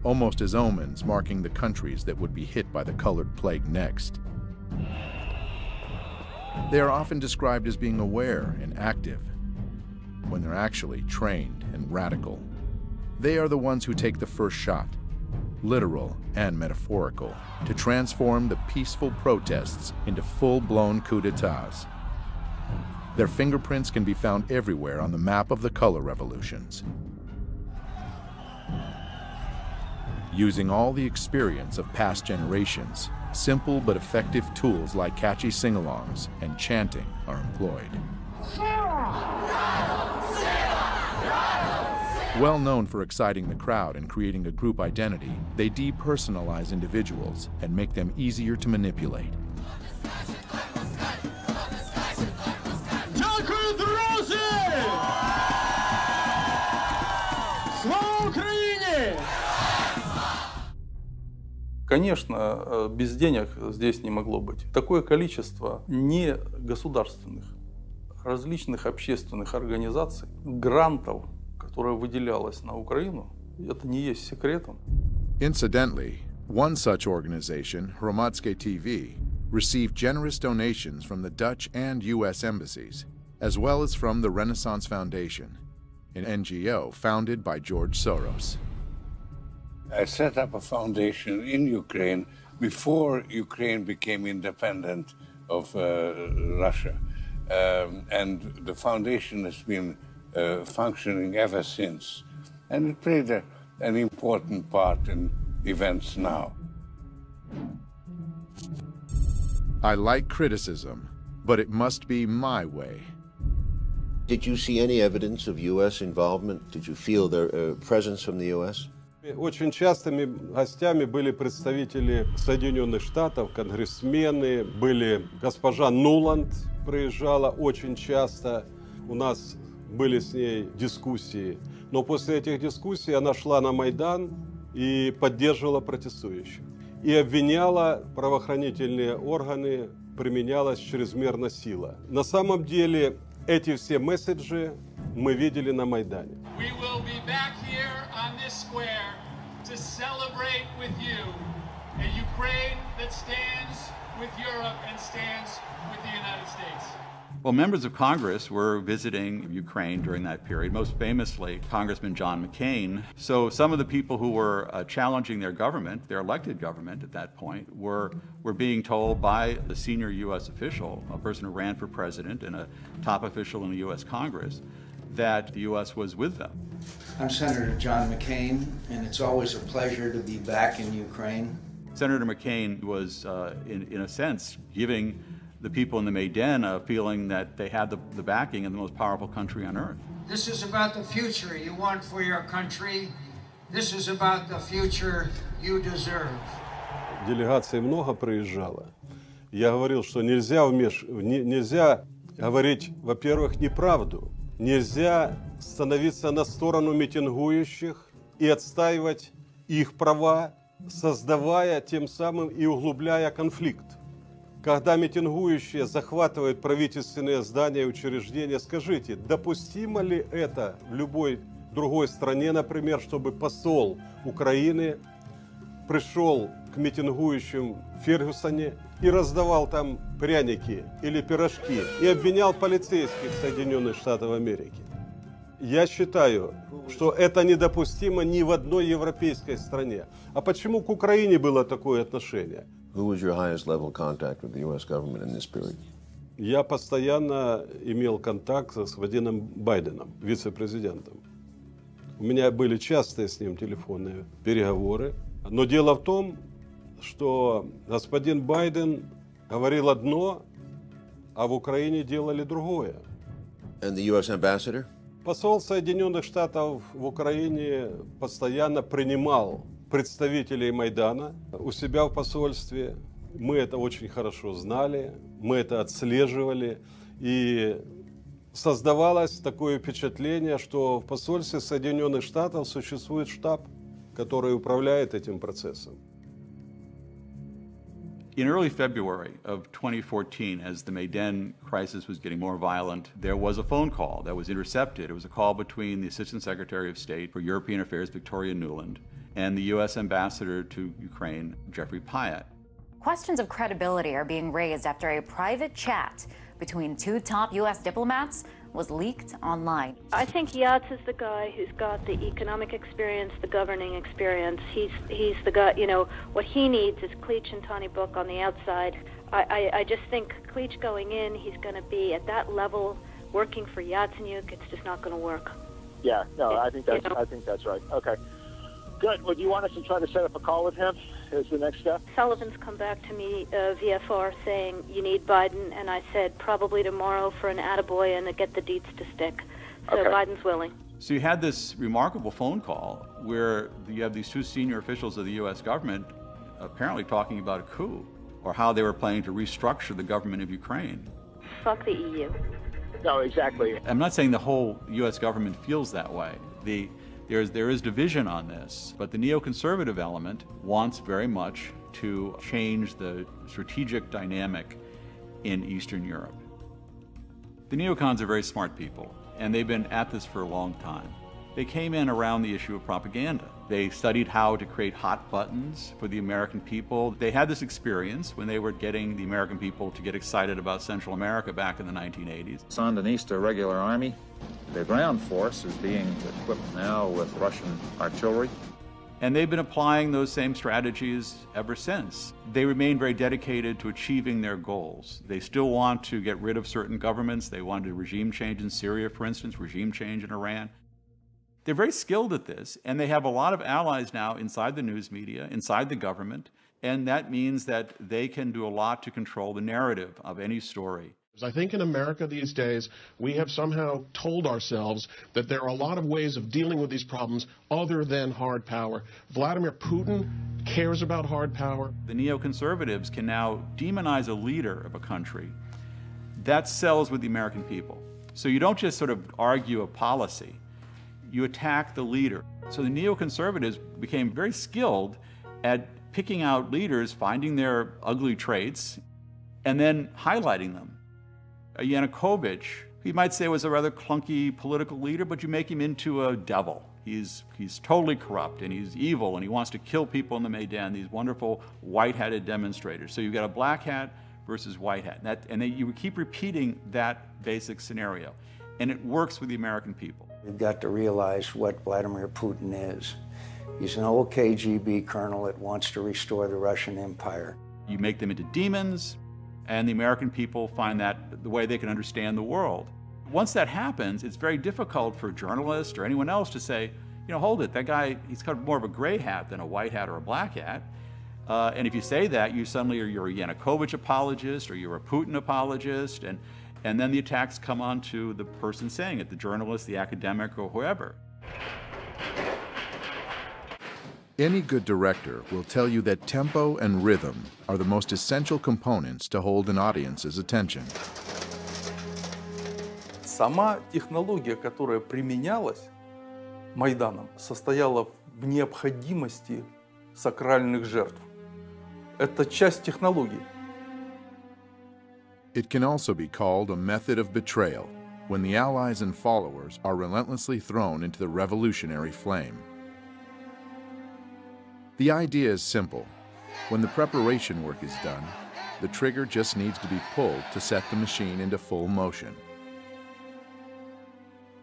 almost as omens marking the countries that would be hit by the colored plague next. They are often described as being aware and active, when they're actually trained and radical. They are the ones who take the first shot, literal and metaphorical, to transform the peaceful protests into full-blown coups d'etats. Their fingerprints can be found everywhere on the map of the color revolutions. Using all the experience of past generations, simple but effective tools like catchy sing-alongs and chanting are employed. Well known for exciting the crowd and creating a group identity, they depersonalize individuals and make them easier to manipulate. Дякую, друзі! Слава Україні! Конечно, без денег здесь не могло быть. Такое количество негосударственных, различных общественных организаций, грантов, которое выделялось на Украину, это не есть секретом. Incidentally, one such organization, Hromadske TV, received generous donations from the Dutch and U.S. embassies, as well as from the Renaissance Foundation, an NGO founded by George Soros. I set up a foundation in Ukraine before Ukraine became independent of Russia. And the foundation has been functioning ever since. And it played an important part in events now. I like criticism, but it must be my way. Did you see any evidence of U.S. involvement? Did you feel their presence from the U.S.? Очень частыми гостями были представители Соединенных Штатов, конгрессмены, были госпожа Нуланд, приезжала очень часто, у нас были с ней дискуссии. Но после этих дискуссий она шла на Майдан и поддерживала протестующих. И обвиняла правоохранительные органы, применялась чрезмерно сила. На самом деле эти все месседжи мы видели на Майдане. We will be back here on this square to celebrate with you a Ukraine that stands with Europe and stands with the United States. Well, members of Congress were visiting Ukraine during that period, most famously Congressman John McCain. So some of the people who were challenging their government, their elected government at that point, were being told by the senior U.S. official, a person who ran for president and a top official in the U.S. Congress, that the U.S. was with them. I'm Senator John McCain, and it's always a pleasure to be back in Ukraine. Senator McCain was, in a sense, giving the people in the Majdane a feeling that they had the backing of the most powerful country on earth. This is about the future you want for your country. This is about the future you deserve. Делегаций много приезжало. Я говорил, что нельзя говорить, во-первых, неправду. Нельзя становиться на сторону митингующих и отстаивать их права, создавая тем самым и углубляя конфликт. Когда митингующие захватывают правительственные здания и учреждения, скажите, допустимо ли это в любой другой стране, например, чтобы посол Украины пришел к митингующим в Фергюсоне и раздавал там пряники или пирожки и обвинял полицейских Соединенных Штатов Америки? Я считаю, что это недопустимо ни в одной европейской стране. А почему к Украине было такое отношение? Who was your highest level contact with the U.S. government in this period? Я постоянно имел контакт с господином Байденом, вице-президентом. У меня были частые с ним телефонные переговоры. Но дело в том, что господин Байден говорил одно, а в Украине делали другое. And the U.S. ambassador? Посол Соединенных Штатов в Украине постоянно принимал представителей Майдана у себя в посольстве. Мы это очень хорошо знали, мы это отслеживали. И создавалось такое впечатление, что в посольстве Соединенных Штатов существует штаб, который управляет этим процессом. In early February of 2014, as the Majdane crisis was getting more violent, there was a phone call that was intercepted. It was a call between the Assistant Secretary of State for European Affairs, Victoria Nuland, and the U.S. Ambassador to Ukraine, Jeffrey Pyatt. Questions of credibility are being raised after a private chat between two top U.S. diplomats was leaked online. I think Yats is the guy who's got the economic experience, the governing experience. He's the guy, you know, what he needs is Klitsch and Tony Book on the outside. I just think Klitsch going in, he's going to be at that level working for Yatsenyuk. It's just not going to work. Yeah, no, I think that's right. Okay. Good. Well, do you want us to try to set up a call with him as the next step? Sullivan's come back to me, VFR, saying you need Biden, and I said probably tomorrow for an attaboy and to get the deets to stick. So okay. Biden's willing. So you had this remarkable phone call where you have these two senior officials of the U.S. government apparently talking about a coup or how they were planning to restructure the government of Ukraine. Fuck the EU. No, exactly. I'm not saying the whole U.S. government feels that way. There is division on this, but the neoconservative element wants very much to change the strategic dynamic in Eastern Europe. The neocons are very smart people, and they've been at this for a long time. They came in around the issue of propaganda. They studied how to create hot buttons for the American people. They had this experience when they were getting the American people to get excited about Central America back in the 1980s. Sandinista regular army. The ground force is being equipped now with Russian artillery. And they've been applying those same strategies ever since. They remain very dedicated to achieving their goals. They still want to get rid of certain governments. They wanted a regime change in Syria, for instance, regime change in Iran. They're very skilled at this, and they have a lot of allies now inside the news media, inside the government, and that means that they can do a lot to control the narrative of any story. I think in America these days, we have somehow told ourselves that there are a lot of ways of dealing with these problems other than hard power. Vladimir Putin cares about hard power. The neoconservatives can now demonize a leader of a country. That sells with the American people. So you don't just sort of argue a policy. You attack the leader. So the neoconservatives became very skilled at picking out leaders, finding their ugly traits, and then highlighting them. Yanukovych, he might say was a rather clunky political leader, but you make him into a devil. He's totally corrupt, and he's evil, and he wants to kill people in the Majdane, these wonderful white-hatted demonstrators. So you've got a black hat versus white hat. You keep repeating that basic scenario. And it works with the American people. We've got to realize what Vladimir Putin is. He's an old KGB colonel that wants to restore the Russian Empire. You make them into demons, and the American people find that the way they can understand the world. Once that happens, it's very difficult for a journalist or anyone else to say, you know, hold it, that guy, he's got more of a gray hat than a white hat or a black hat. And if you say that, you suddenly you're a Yanukovych apologist or you're a Putin apologist, and then the attacks come on to the person saying it, the journalist, the academic, or whoever. Any good director will tell you that tempo and rhythm are the most essential components to hold an audience's attention. Сама технология, которая применялась Майданом, состояла в необходимости сакральных жертв. Это часть технологии. It can also be called a method of betrayal, when the allies and followers are relentlessly thrown into the revolutionary flame. The idea is simple. When the preparation work is done, the trigger just needs to be pulled to set the machine into full motion.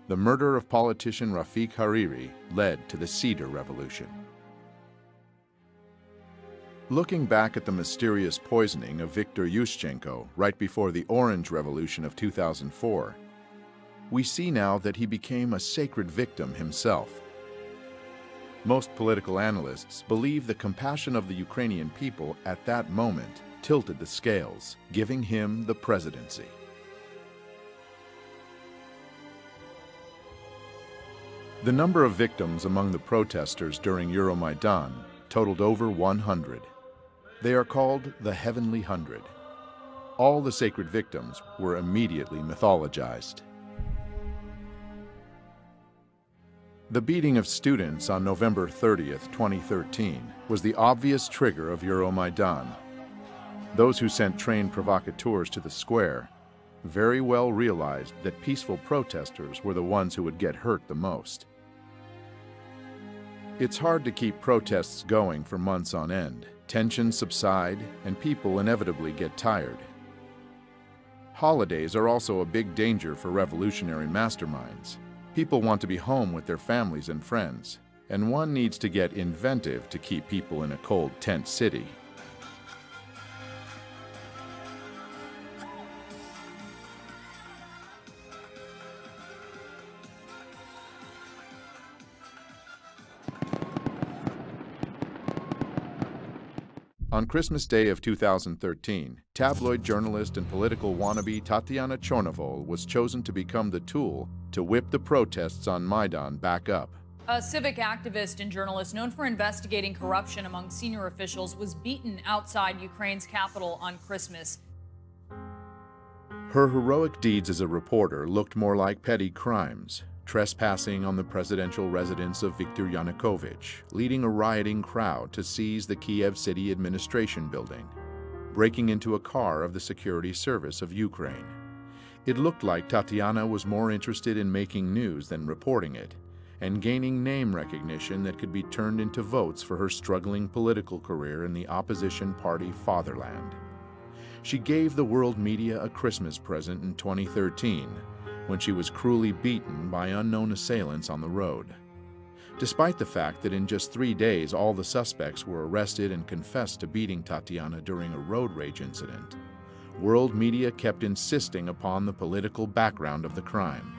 The murder of politician Rafiq Hariri led to the Cedar Revolution. Looking back at the mysterious poisoning of Viktor Yushchenko right before the Orange Revolution of 2004, we see now that he became a sacred victim himself. Most political analysts believe the compassion of the Ukrainian people at that moment tilted the scales, giving him the presidency. The number of victims among the protesters during Euromaidan totaled over 100. They are called the Heavenly Hundred. All the sacred victims were immediately mythologized. The beating of students on November 30th, 2013 was the obvious trigger of Euromaidan. Those who sent trained provocateurs to the square very well realized that peaceful protesters were the ones who would get hurt the most. It's hard to keep protests going for months on end. Tensions subside, and people inevitably get tired. Holidays are also a big danger for revolutionary masterminds. People want to be home with their families and friends, and one needs to get inventive to keep people in a cold tent city. On Christmas Day of 2013, tabloid journalist and political wannabe Tatiana Chornovol was chosen to become the tool to whip the protests on Maidan back up. A civic activist and journalist known for investigating corruption among senior officials was beaten outside Ukraine's capital on Christmas. Her heroic deeds as a reporter looked more like petty crimes. Trespassing on the presidential residence of Wiktor Janukowycza, leading a rioting crowd to seize the Kiev City Administration building, breaking into a car of the Security Service of Ukraine. It looked like Tatiana was more interested in making news than reporting it, and gaining name recognition that could be turned into votes for her struggling political career in the opposition party Fatherland. She gave the world media a Christmas present in 2013, when she was cruelly beaten by unknown assailants on the road. Despite the fact that in just 3 days all the suspects were arrested and confessed to beating Tatiana during a road rage incident, world media kept insisting upon the political background of the crime.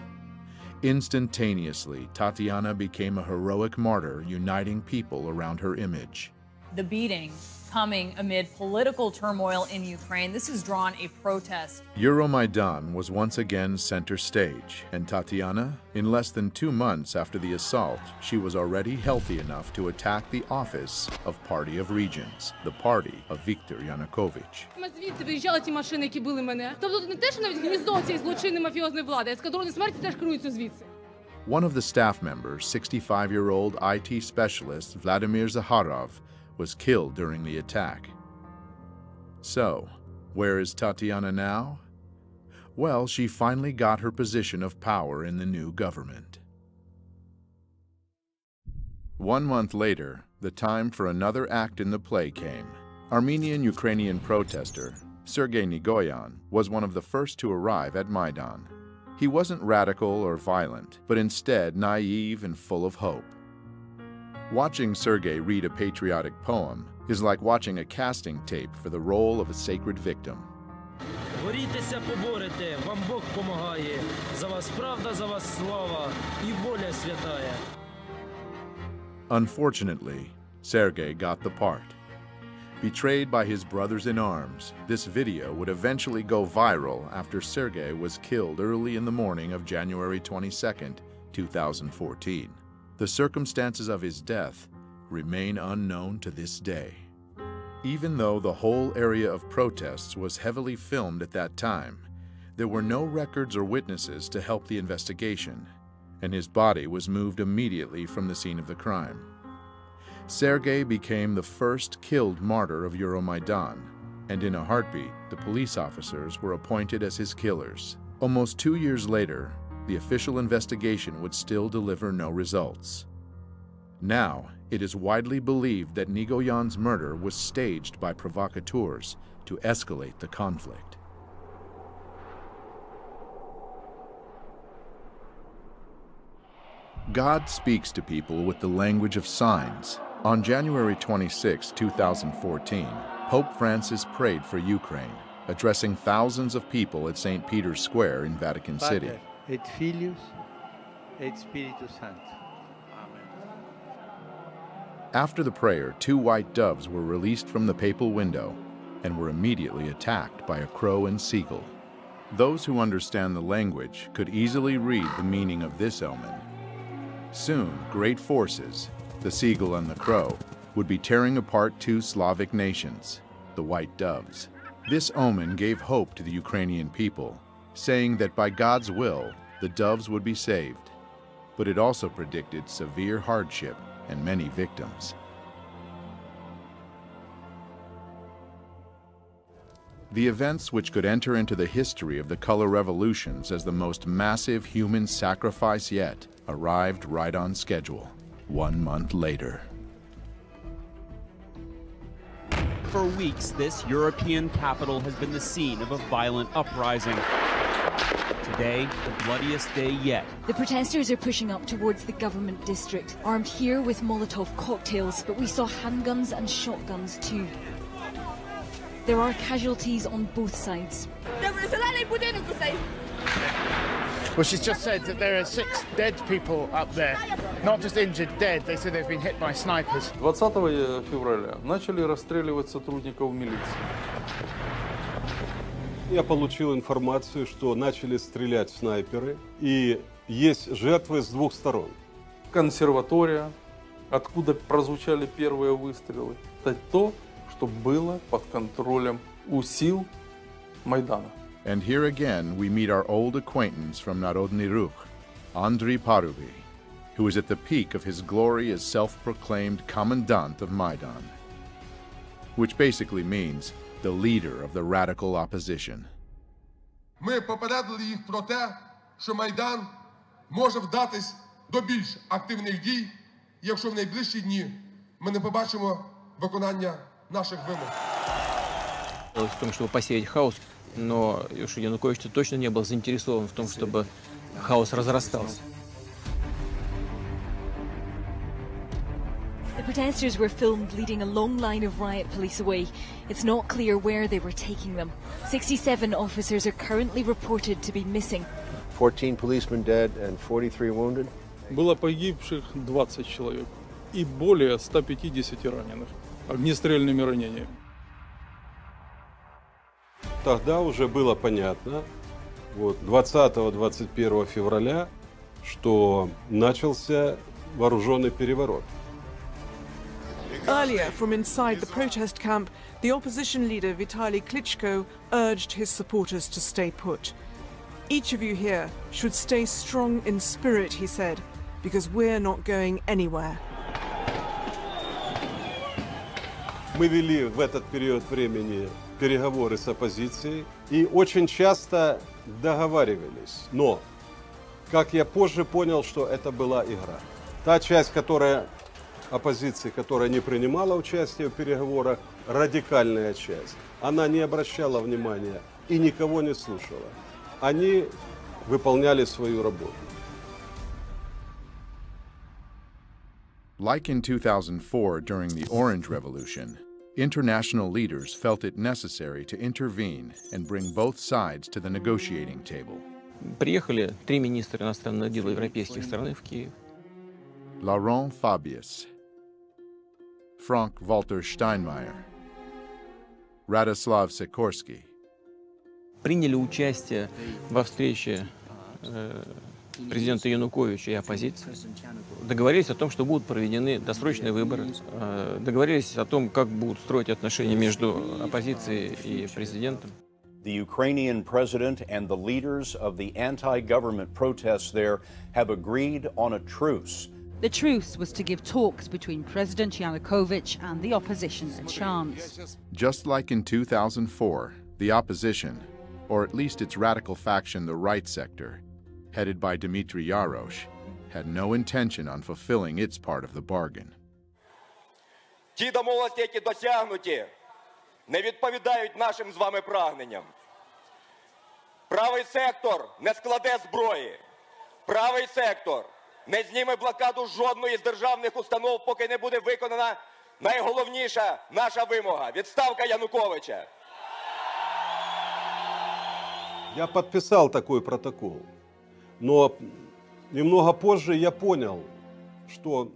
Instantaneously, Tatiana became a heroic martyr uniting people around her image. The beating coming amid political turmoil in Ukraine. This has drawn a protest. Euromaidan was once again center stage, and Tatiana, in less than 2 months after the assault, she was already healthy enough to attack the office of Party of Regions, the party of Viktor Yanukovych. Звідти виїжджали ті машини, які били мене. Тобто тут не те, що навіть гніздо цієї злочинної мафіозної влади, а ескадрони смерті теж керуються звідси. One of the staff members, 65-year-old IT specialist Vladimir Zakharov, was killed during the attack. So, where is Tatiana now? Well, she finally got her position of power in the new government. 1 month later, the time for another act in the play came. Armenian-Ukrainian protester Sergei Nigoyan was one of the first to arrive at Maidan. He wasn't radical or violent, but instead naive and full of hope. Watching Sergei read a patriotic poem is like watching a casting tape for the role of a sacred victim. Борітеся, поборете, вам Бог помагає. За вас правда, за вас слава і воля святая. Unfortunately, Sergei got the part. Betrayed by his brothers in arms, this video would eventually go viral after Sergei was killed early in the morning of January 22, 2014. The circumstances of his death remain unknown to this day. Even though the whole area of protests was heavily filmed at that time, there were no records or witnesses to help the investigation, and his body was moved immediately from the scene of the crime. Sergei became the first killed martyr of Euromaidan, and in a heartbeat, the police officers were appointed as his killers. Almost 2 years later, the official investigation would still deliver no results. Now, it is widely believed that Nigoyan's murder was staged by provocateurs to escalate the conflict. God speaks to people with the language of signs. On January 26, 2014, Pope Francis prayed for Ukraine, addressing thousands of people at St. Peter's Square in Vatican City. Et Filius et Spiritus Sanctus. After the prayer, 2 white doves were released from the papal window and were immediately attacked by a crow and seagull. Those who understand the language could easily read the meaning of this omen. Soon, great forces, the seagull and the crow, would be tearing apart 2 Slavic nations, the white doves. This omen gave hope to the Ukrainian people, saying that by God's will, the doves would be saved. But it also predicted severe hardship and many victims. The events which could enter into the history of the color revolutions as the most massive human sacrifice yet arrived right on schedule, 1 month later. For weeks, this European capital has been the scene of a violent uprising. Today, the bloodiest day yet. The protesters are pushing up towards the government district, armed here with Molotov cocktails, but we saw handguns and shotguns too. There are casualties on both sides. Well, she's just said that there are 6 dead people up there, not just injured, dead. They said they've been hit by snipers. 20 февраля начали расстреливать сотрудников милиции. Я получил информацию, что начали стрелять снайперы, и есть жертвы с 2 сторон. Консерватория, откуда прозвучали первые выстрелы, это то, что было под контролем у сил Майдана. And here again we meet our old acquaintance from Narodny Ruch, Andriy Parubi, who is at the peak of his glory as self-proclaimed commandant of Maidan, which basically means the leader of the radical opposition. Ми попередили їх про те, що Майдан може вдатись до більш активних дій, якщо в найближчі дні ми не побачимо виконання наших вимог. В том, чтобы посеять хаос, но Янукович точно не был заинтересован в том, чтобы хаос разрастался. The protesters were filmed leading a long line of riot police away. It's not clear where they were taking them. 67 officers are currently reported to be missing. 14 policemen dead and 43 wounded. Было погибших 20 человек и более 150 раненых огнестрельными ранениями. Тогда уже было понятно, 20-21 февраля, что начался вооруженный переворот. Earlier, from inside the protest camp, the opposition leader Vitaly Klitschko urged his supporters to stay put. Each of you here should stay strong in spirit, he said, because we're not going anywhere. Мы вели в этот период времени переговоры с оппозицией и очень часто договаривались. Но, как я позже понял, что это была игра. Та часть, которая оппозиции, которая не принимала участие в переговорах, радикальная часть. Она не обращала внимания и никого не слушала. Они выполняли свою работу. Like in 2004 during the Orange Revolution, international leaders felt it necessary to intervene and bring both sides to the negotiating table. Приехали 3 министра иностранных дел европейских стран в Киев. Laurent Fabius, Frank-Walter Steinmeier, Radoslav Sikorski. Приняли участие во встрече президента Януковича и оппозиции. Договорились о том, что будут проведены досрочные выборы. Договорились о том, как будут строить отношения между оппозицией и президентом. The Ukrainian president and the leaders of the anti-government protests there have agreed on a truce. The truce was to give talks between President Yanukovych and the opposition a chance. Just like in 2004, the opposition, or at least its radical faction, the right sector, headed by Dmitry Yarosh, had no intention on fulfilling its part of the bargain. Ті домовленості, які досягнуті, не відповідають нашим з вами прагненням. Правий сектор не складе зброї. Правий сектор не зніме блокаду жодної з державних установ, поки не буде виконана найголовніша наша вимога – відставка Януковича. Я подписал такой протокол, но немного позже я понял, что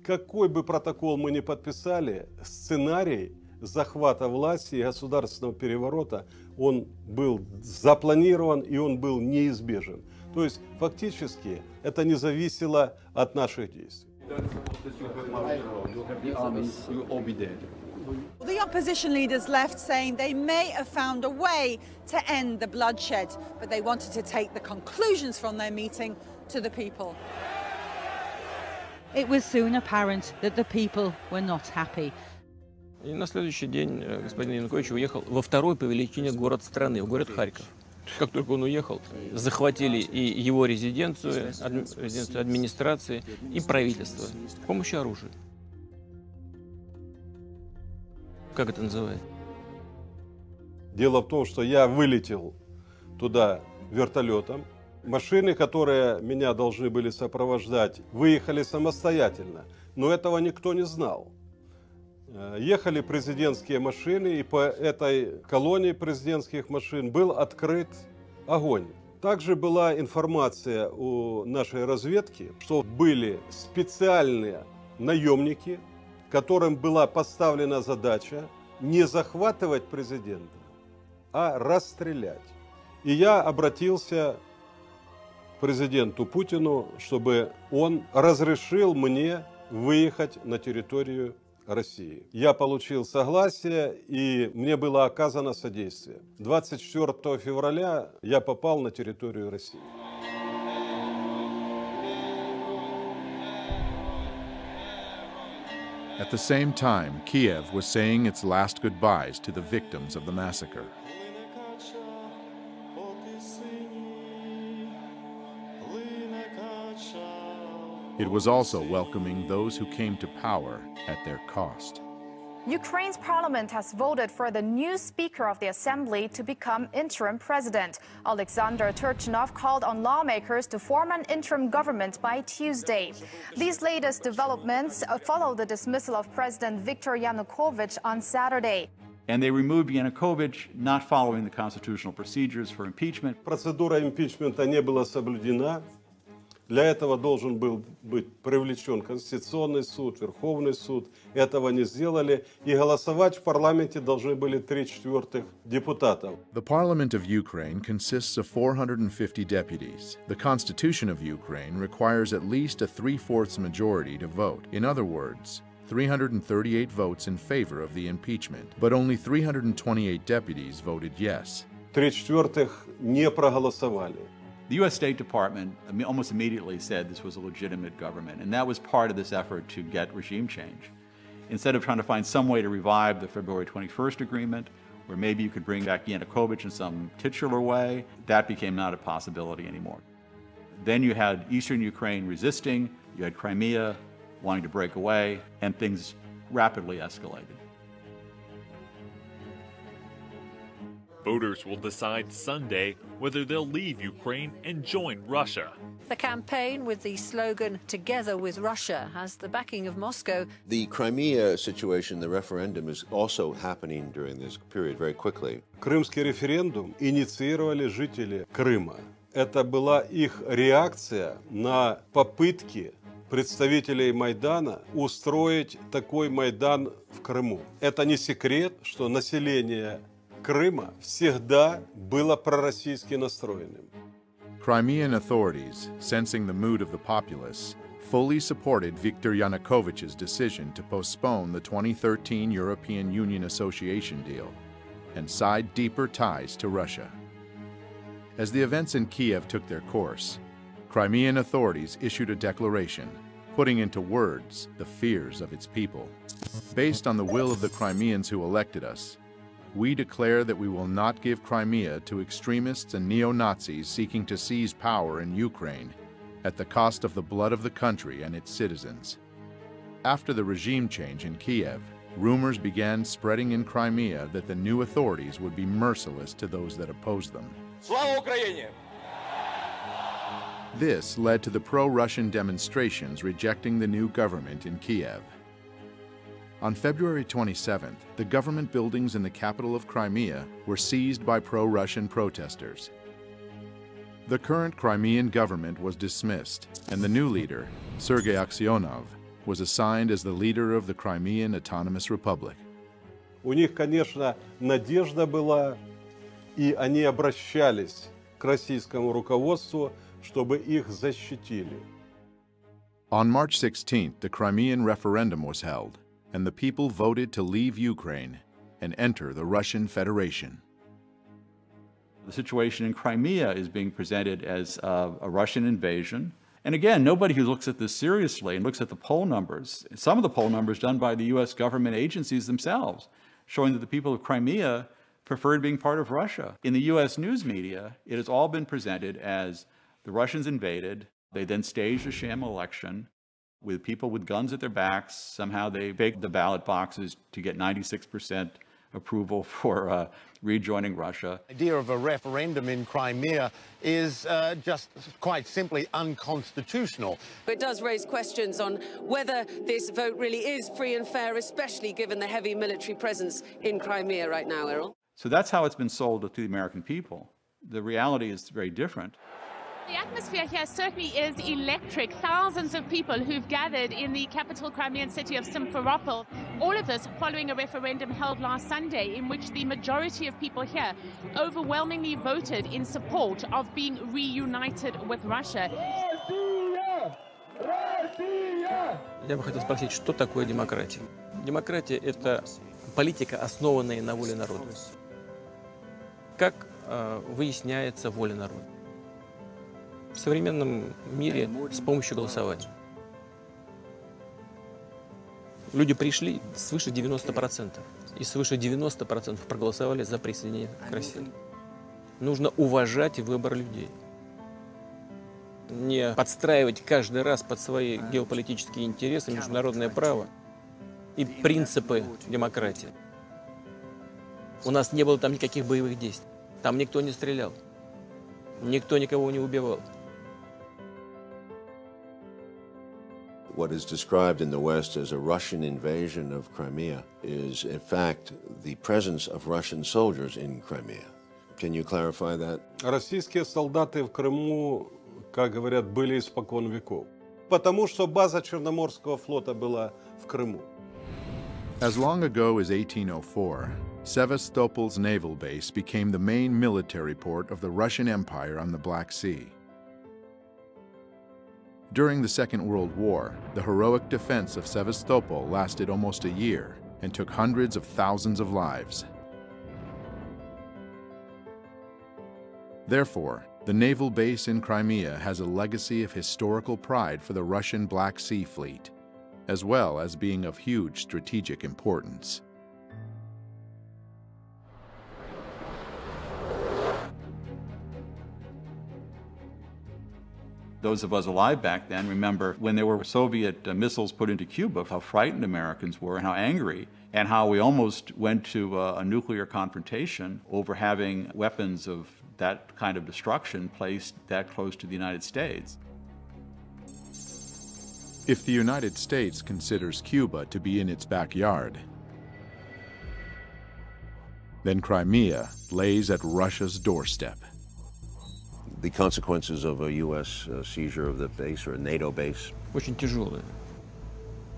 какой бы протокол мы ни подписали, сценарий захвата власти и государственного переворота, он был запланирован и он был неизбежен. То есть фактически это не зависело от наших действий. The opposition leaders left saying they may have found a way to end the bloodshed, but they wanted to take the conclusions from their meeting to the people. It was soon apparent that the people were not happy. И на следующий день господин Янукович уехал во второй по величине город страны, в город Харьков. Как только он уехал, захватили и его резиденцию, резиденцию администрации, и правительство с помощью оружия. Как это называется? Дело в том, что я вылетел туда вертолетом. Машины, которые меня должны были сопровождать, выехали самостоятельно, но этого никто не знал. Ехали президентские машины, и по этой колонне президентских машин был открыт огонь. Также была информация у нашей разведки, что были специальные наемники, которым была поставлена задача не захватывать президента, а расстрелять. И я обратился к президенту Путину, чтобы он разрешил мне выехать на территорию России. Я получил согласие, и мне было оказано содействие. 24 февраля я попал на территорию России. At the same time, Kiev was saying its last goodbyes to the victims of the massacre. It was also welcoming those who came to power at their cost. Ukraine's parliament has voted for the new Speaker of the Assembly to become interim president. Alexander Turchinov called on lawmakers to form an interim government by Tuesday. These latest developments follow the dismissal of President Wiktora Janukowycza on Saturday. And they removed Yanukovych, not following the constitutional procedures for impeachment. Процедура импичмента не была соблюдена. Для этого должен был быть привлечен Конституционный суд, Верховный суд. Этого не сделали. И голосовать в парламенте должны были 3/4 депутатов. The parliament of Ukraine consists of 450 deputies. The constitution of Ukraine requires at least a 3/4 majority to vote. In other words, 338 votes in favor of the impeachment, but only 328 deputies voted yes. 3/4 не проголосовали. The U.S. State Department almost immediately said this was a legitimate government, and that was part of this effort to get regime change. Instead of trying to find some way to revive the February 21st agreement, where maybe you could bring back Yanukovych in some titular way, that became not a possibility anymore. Then you had eastern Ukraine resisting, you had Crimea wanting to break away, and things rapidly escalated. Voters will decide Sunday whether they'll leave Ukraine and join Russia. The campaign with the slogan "Together with Russia" has the backing of Moscow. The Crimea situation, the referendum, is also happening during this period very quickly. Крымский референдум инициировали жители Крыма. Это была их реакция на попытки представителей Майдана устроить такой Майдан в Крыму. Это не секрет, что население Крыма всегда было пророссийски настроенным. Crimean authorities, sensing the mood of the populace, fully supported Wiktora Yanukovych's decision to postpone the 2013 European Union Association deal and side deeper ties to Russia. As the events in Kiev took their course, Crimean authorities issued a declaration, putting into words the fears of its people. Based on the will of the Crimeans who elected us, we declare that we will not give Crimea to extremists and neo-Nazis seeking to seize power in Ukraine at the cost of the blood of the country and its citizens. After the regime change in Kiev, rumors began spreading in Crimea that the new authorities would be merciless to those that opposed them. Слава Україні! This led to the pro-Russian demonstrations rejecting the new government in Kiev. On February 27th, the government buildings in the capital of Crimea were seized by pro-Russian protesters. The current Crimean government was dismissed, and the new leader, Sergei Aksyonov, was assigned as the leader of the Crimean Autonomous Republic. У них, конечно, надежда была, и они обращались к российскому руководству, чтобы их защитили. On March 16th, the Crimean referendum was held, and the people voted to leave Ukraine and enter the Russian Federation. The situation in Crimea is being presented as a Russian invasion. And again, nobody who looks at this seriously and looks at the poll numbers, some of the poll numbers done by the US government agencies themselves, showing that the people of Crimea preferred being part of Russia. In the US news media, it has all been presented as the Russians invaded, they then staged a sham election, with people with guns at their backs. Somehow they faked the ballot boxes to get 96% approval for rejoining Russia. The idea of a referendum in Crimea is just quite simply unconstitutional. It does raise questions on whether this vote really is free and fair, especially given the heavy military presence in Crimea right now, Errol. So that's how it's been sold to the American people. The reality is very different. The atmosphere here certainly is electric. Thousands of people who've gathered in the capital Crimean city of Simferopol. All of this following a referendum held last Sunday in which the majority of people here overwhelmingly voted in support of being reunited with Russia. Я бы хотел спросить, что такое демократия? Демократия – это политика, основанная на воле народа. Как выясняется воля народа? В современном мире с помощью голосования. Люди пришли свыше 90%, и свыше 90% проголосовали за присоединение к России. Нужно уважать выбор людей. Не подстраивать каждый раз под свои геополитические интересы, международное право и принципы демократии. У нас не было там никаких боевых действий. Там никто не стрелял. Никто никого не убивал. What is described in the West as a Russian invasion of Crimea is, in fact, the presence of Russian soldiers in Crimea. Can you clarify that? Российские солдаты в Крыму, как говорят, были испокон веков. Потому что база Черноморского флота была в Крыму. As long ago as 1804, Sevastopol's naval base became the main military port of the Russian Empire on the Black Sea. During the Second World War, the heroic defense of Sevastopol lasted almost a year and took hundreds of thousands of lives. Therefore, the naval base in Crimea has a legacy of historical pride for the Russian Black Sea Fleet, as well as being of huge strategic importance. Those of us alive back then remember when there were Soviet missiles put into Cuba, how frightened Americans were and how angry, and how we almost went to a nuclear confrontation over having weapons of that kind of destruction placed that close to the United States. If the United States considers Cuba to be in its backyard, then Crimea lays at Russia's doorstep. The consequences of a U.S. seizure of the base or a NATO base? Очень тяжелые,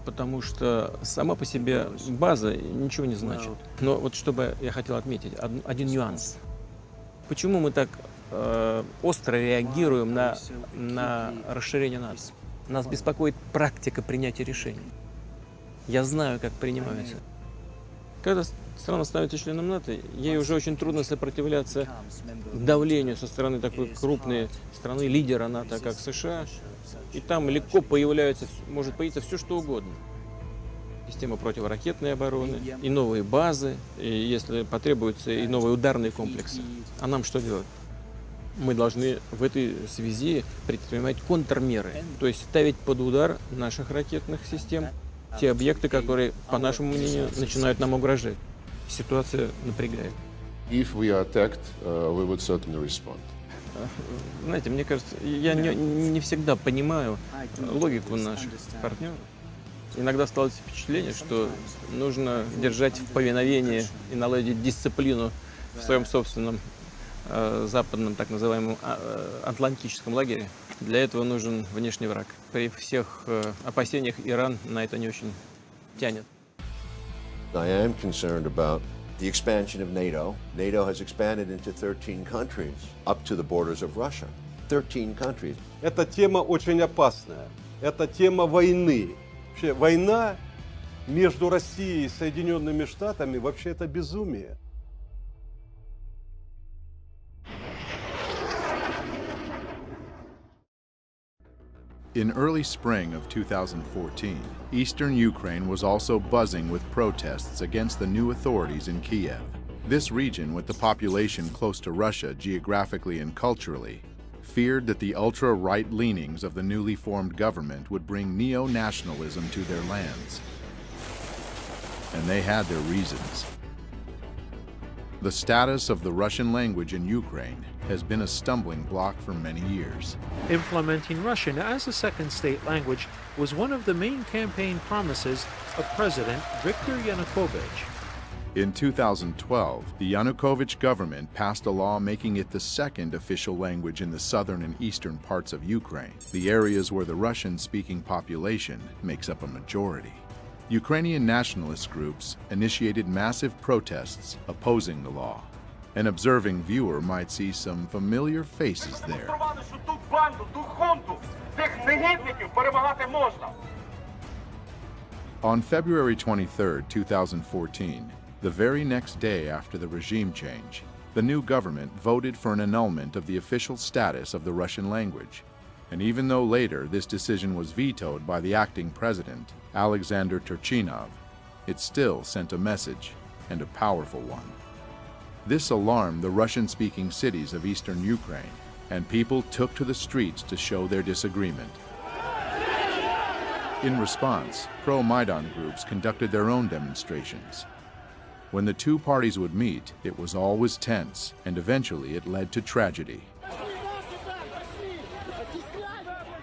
потому что сама по себе база ничего не значит. Но вот чтобы я хотел отметить один нюанс. Почему мы так остро реагируем на расширение НАТО? Нас беспокоит практика принятия решений. Я знаю, как принимаются. Когда страна становится членом НАТО, ей уже очень трудно сопротивляться давлению со стороны такой крупной страны, лидера НАТО, как США. И там легко может появиться все, что угодно. Система противоракетной обороны, и новые базы, и, если потребуется, и новые ударные комплексы. А нам что делать? Мы должны в этой связи предпринимать контрмеры, то есть ставить под удар наших ракетных систем те объекты, которые, по нашему мнению, начинают нам угрожать. Ситуация напрягает. If we are attacked, we would certainly respond. Знаете, мне кажется, я не всегда понимаю логику наших партнеров. Иногда складывается впечатление, что нужно держать в повиновении и наладить дисциплину в своем собственном западном, так называемом, атлантическом лагере. Для этого нужен внешний враг. При всех опасениях Иран на это не очень тянет. I am concerned about the expansion of NATO. NATO has expanded into 13 countries, up to the borders of Russia. 13 countries. Эта тема очень опасная. Это тема войны. Вообще, война между Россией и Соединенными Штатами вообще это безумие. In early spring of 2014, eastern Ukraine was also buzzing with protests against the new authorities in Kiev. This region, with the population close to Russia geographically and culturally, feared that the ultra-right leanings of the newly formed government would bring neo-nationalism to their lands. And they had their reasons. The status of the Russian language in Ukraine has been a stumbling block for many years. Implementing Russian as a second state language was one of the main campaign promises of President Viktor Yanukovych. In 2012, the Yanukovych government passed a law making it the second official language in the southern and eastern parts of Ukraine, the areas where the Russian-speaking population makes up a majority. Ukrainian nationalist groups initiated massive protests opposing the law. An observing viewer might see some familiar faces there. On February 23, 2014, the very next day after the regime change, the new government voted for an annulment of the official status of the Russian language. And even though later this decision was vetoed by the acting president, Alexander Turchinov, it still sent a message, and a powerful one. This alarmed the Russian-speaking cities of eastern Ukraine, and people took to the streets to show their disagreement. In response, pro-Maidan groups conducted their own demonstrations. When the two parties would meet, it was always tense, and eventually it led to tragedy.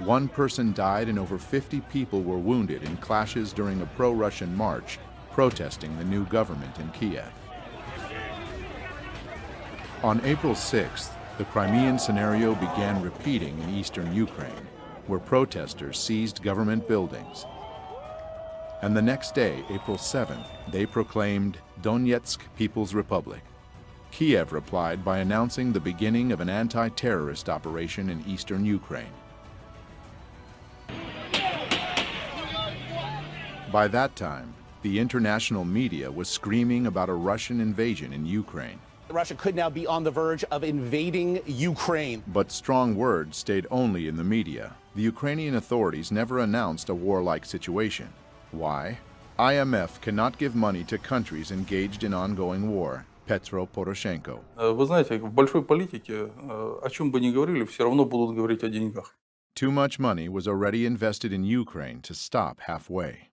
One person died and over 50 people were wounded in clashes during a pro-Russian march protesting the new government in Kiev. On April 6th, the Crimean scenario began repeating in eastern Ukraine, where protesters seized government buildings. And the next day, April 7th, they proclaimed Donetsk People's Republic. Kiev replied by announcing the beginning of an anti-terrorist operation in eastern Ukraine. By that time, the international media was screaming about a Russian invasion in Ukraine. Russia could now be on the verge of invading Ukraine. But strong words stayed only in the media. The Ukrainian authorities never announced a warlike situation. Why? IMF cannot give money to countries engaged in ongoing war. Petro Poroshenko. Вы знаете, в большой политике, о чем бы ни говорили, все равно будут говорить о деньгах. Too much money was already invested in Ukraine to stop halfway.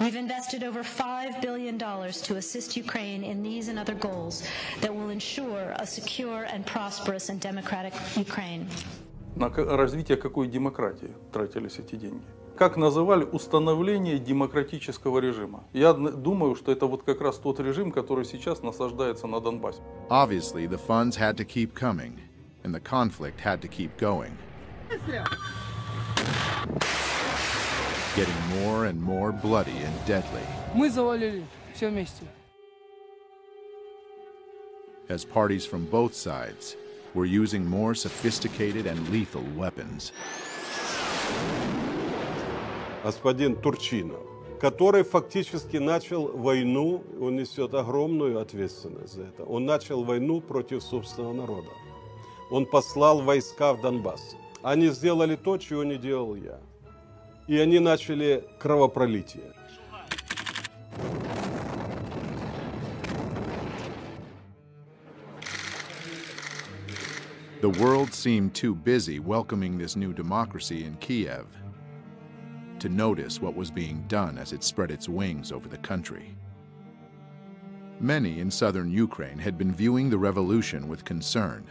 We've invested over $5 billion to assist Ukraine in these and other goals that will ensure a secure and prosperous and democratic Ukraine. На развитие какой демократии тратились эти деньги? Как называли установление демократического режима? Я думаю, что это вот как раз тот режим, который сейчас насаждается на Донбассе. Obviously, the funds had to keep coming, and the conflict had to keep going, getting more and more bloody and deadly. Мы завалили все вместе. As parties from both sides were using more sophisticated and lethal weapons. Господин Турчинов, который фактически начал войну, он несет огромную ответственность за это. Он начал войну против собственного народа. Он послал войска в Донбасс. Они сделали то, чего не делал я. И они начали кровопролитие. The world seemed too busy welcoming this new democracy in Kiev to notice what was being done as it spread its wings over the country. Many in southern Ukraine had been viewing the revolution with concern.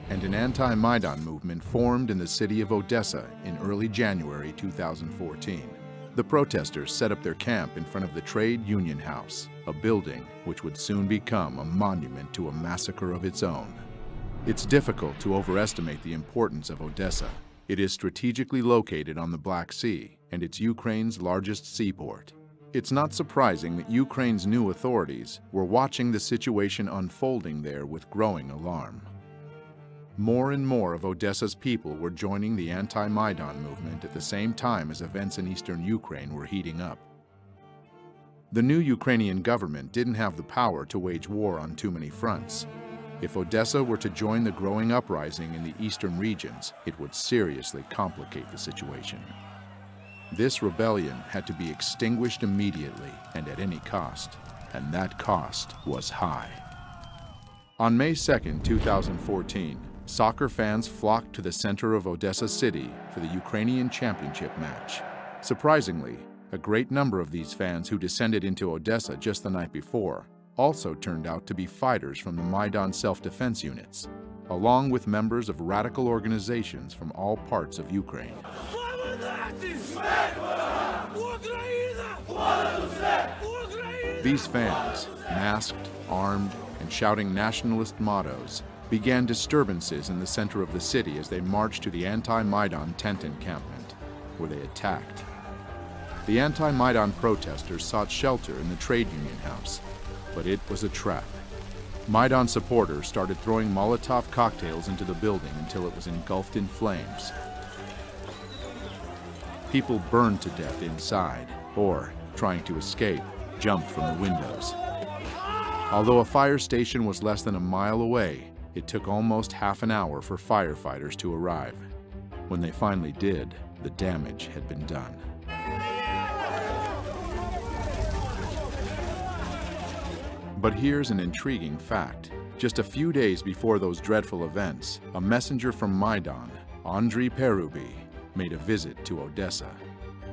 And an anti-Maidan movement formed in the city of Odessa in early January 2014. The protesters set up their camp in front of the Trade Union House, a building which would soon become a monument to a massacre of its own. It's difficult to overestimate the importance of Odessa. It is strategically located on the Black Sea, and it's Ukraine's largest seaport. It's not surprising that Ukraine's new authorities were watching the situation unfolding there with growing alarm. More and more of Odessa's people were joining the anti-Maidan movement at the same time as events in eastern Ukraine were heating up. The new Ukrainian government didn't have the power to wage war on too many fronts. If Odessa were to join the growing uprising in the eastern regions, it would seriously complicate the situation. This rebellion had to be extinguished immediately and at any cost, and that cost was high. On May 2, 2014, soccer fans flocked to the center of Odessa city for the Ukrainian championship match. Surprisingly, a great number of these fans who descended into Odessa just the night before also turned out to be fighters from the Maidan self-defense units, along with members of radical organizations from all parts of Ukraine. These fans, masked, armed, and shouting nationalist mottos, began disturbances in the center of the city as they marched to the anti-Maidan tent encampment, where they attacked. The anti-Maidan protesters sought shelter in the Trade Union House, but it was a trap. Maidan supporters started throwing Molotov cocktails into the building until it was engulfed in flames. People burned to death inside, or, trying to escape, jumped from the windows. Although a fire station was less than a mile away, it took almost half an hour for firefighters to arrive. When they finally did, the damage had been done. But here's an intriguing fact. Just a few days before those dreadful events, a messenger from Maidan, Andriy Perubi, made a visit to Odessa.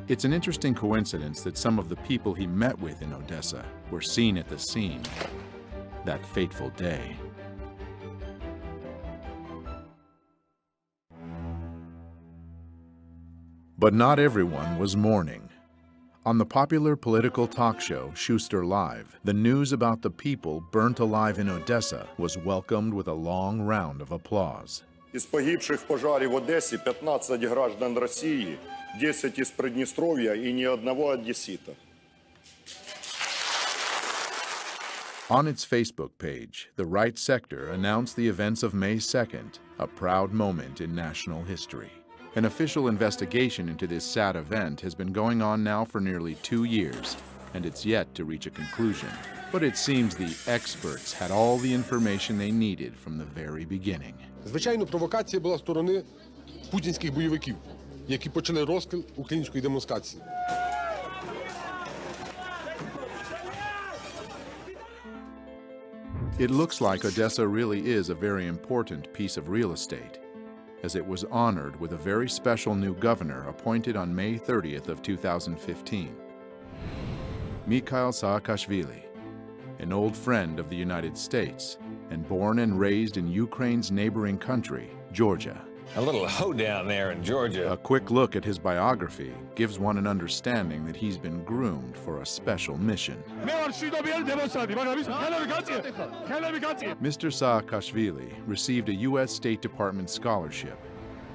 It's an interesting coincidence that some of the people he met with in Odessa were seen at the scene that fateful day. But not everyone was mourning. On the popular political talk show Schuster Live, the news about the people burnt alive in Odessa was welcomed with a long round of applause. Із погибших в пожарі в Одесі 15 граждан Росії, 10 із Придністров'я і ні одного одесита. On its Facebook page, the right sector announced the events of May 2nd, a proud moment in national history. An official investigation into this sad event has been going on now for nearly 2 years, and it's yet to reach a conclusion. But it seems the experts had all the information they needed from the very beginning. Звичайно, провокація була з сторони путінських бойовиків, які почали розстріл української демонстрації. It looks like Odessa really is a very important piece of real estate, as it was honored with a very special new governor appointed on May 30th of 2015. Mikhail Saakashvili, an old friend of the United States and born and raised in Ukraine's neighboring country, Georgia. A little hoedown there in Georgia. A quick look at his biography gives one an understanding that he's been groomed for a special mission. Mr. Saakashvili received a U.S. State Department scholarship,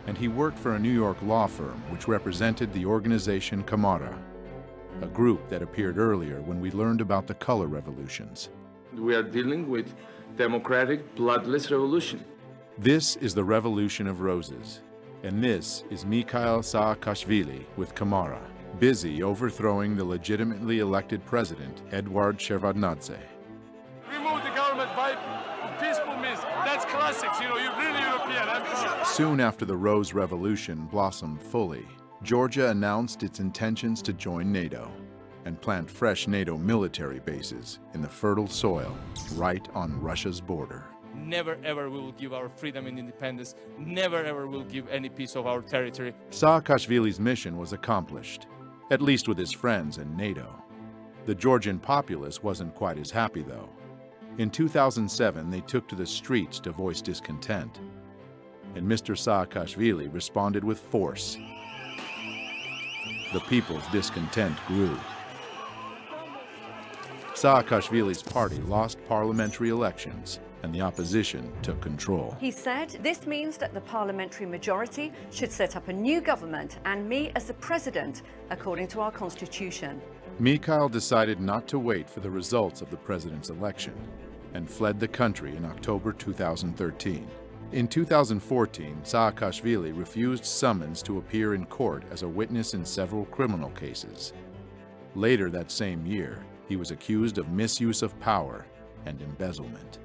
and he worked for a New York law firm which represented the organization Kamara, a group that appeared earlier when we learned about the color revolutions. We are dealing with democratic, bloodless revolution. This is the Revolution of Roses, and this is Mikhail Saakashvili with Kamara, busy overthrowing the legitimately elected president, Eduard Shevardnadze. Remove the government by peaceful means. That's classics, you know, you're really European. Soon after the Rose Revolution blossomed fully, Georgia announced its intentions to join NATO and plant fresh NATO military bases in the fertile soil right on Russia's border. Never ever we will give our freedom and independence. Never ever will give any piece of our territory. Saakashvili's mission was accomplished, at least with his friends in NATO. The Georgian populace wasn't quite as happy, though. In 2007, they took to the streets to voice discontent, and Mr. Saakashvili responded with force. The people's discontent grew. Saakashvili's party lost parliamentary elections, and the opposition took control. He said this means that the parliamentary majority should set up a new government and me as the president, according to our constitution. Mikhail decided not to wait for the results of the president's election and fled the country in October 2013. In 2014, Saakashvili refused summons to appear in court as a witness in several criminal cases. Later that same year, he was accused of misuse of power and embezzlement.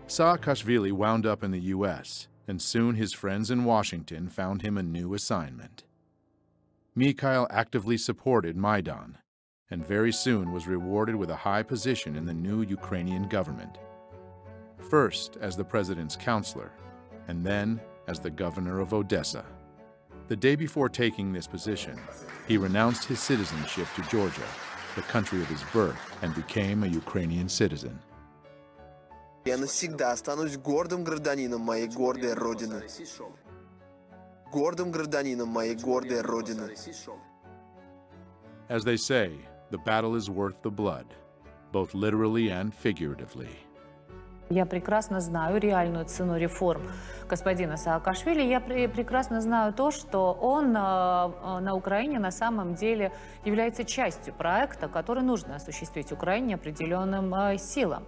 Saakashvili wound up in the U.S., and soon his friends in Washington found him a new assignment. Mikhail actively supported Maidan, and very soon was rewarded with a high position in the new Ukrainian government. First as the president's counselor, and then as the governor of Odessa. The day before taking this position, he renounced his citizenship to Georgia, the country of his birth, and became a Ukrainian citizen. Я навсегда останусь гордым гражданином моей гордой родины. Гордым гражданином моей гордой родины. As they say, the battle is worth the blood, both literally and figuratively. Я прекрасно знаю реальную цену реформ господина Саакашвили. Я прекрасно знаю то, что он на Украине на самом деле является частью проекта, который нужно осуществить Украине определенным силам.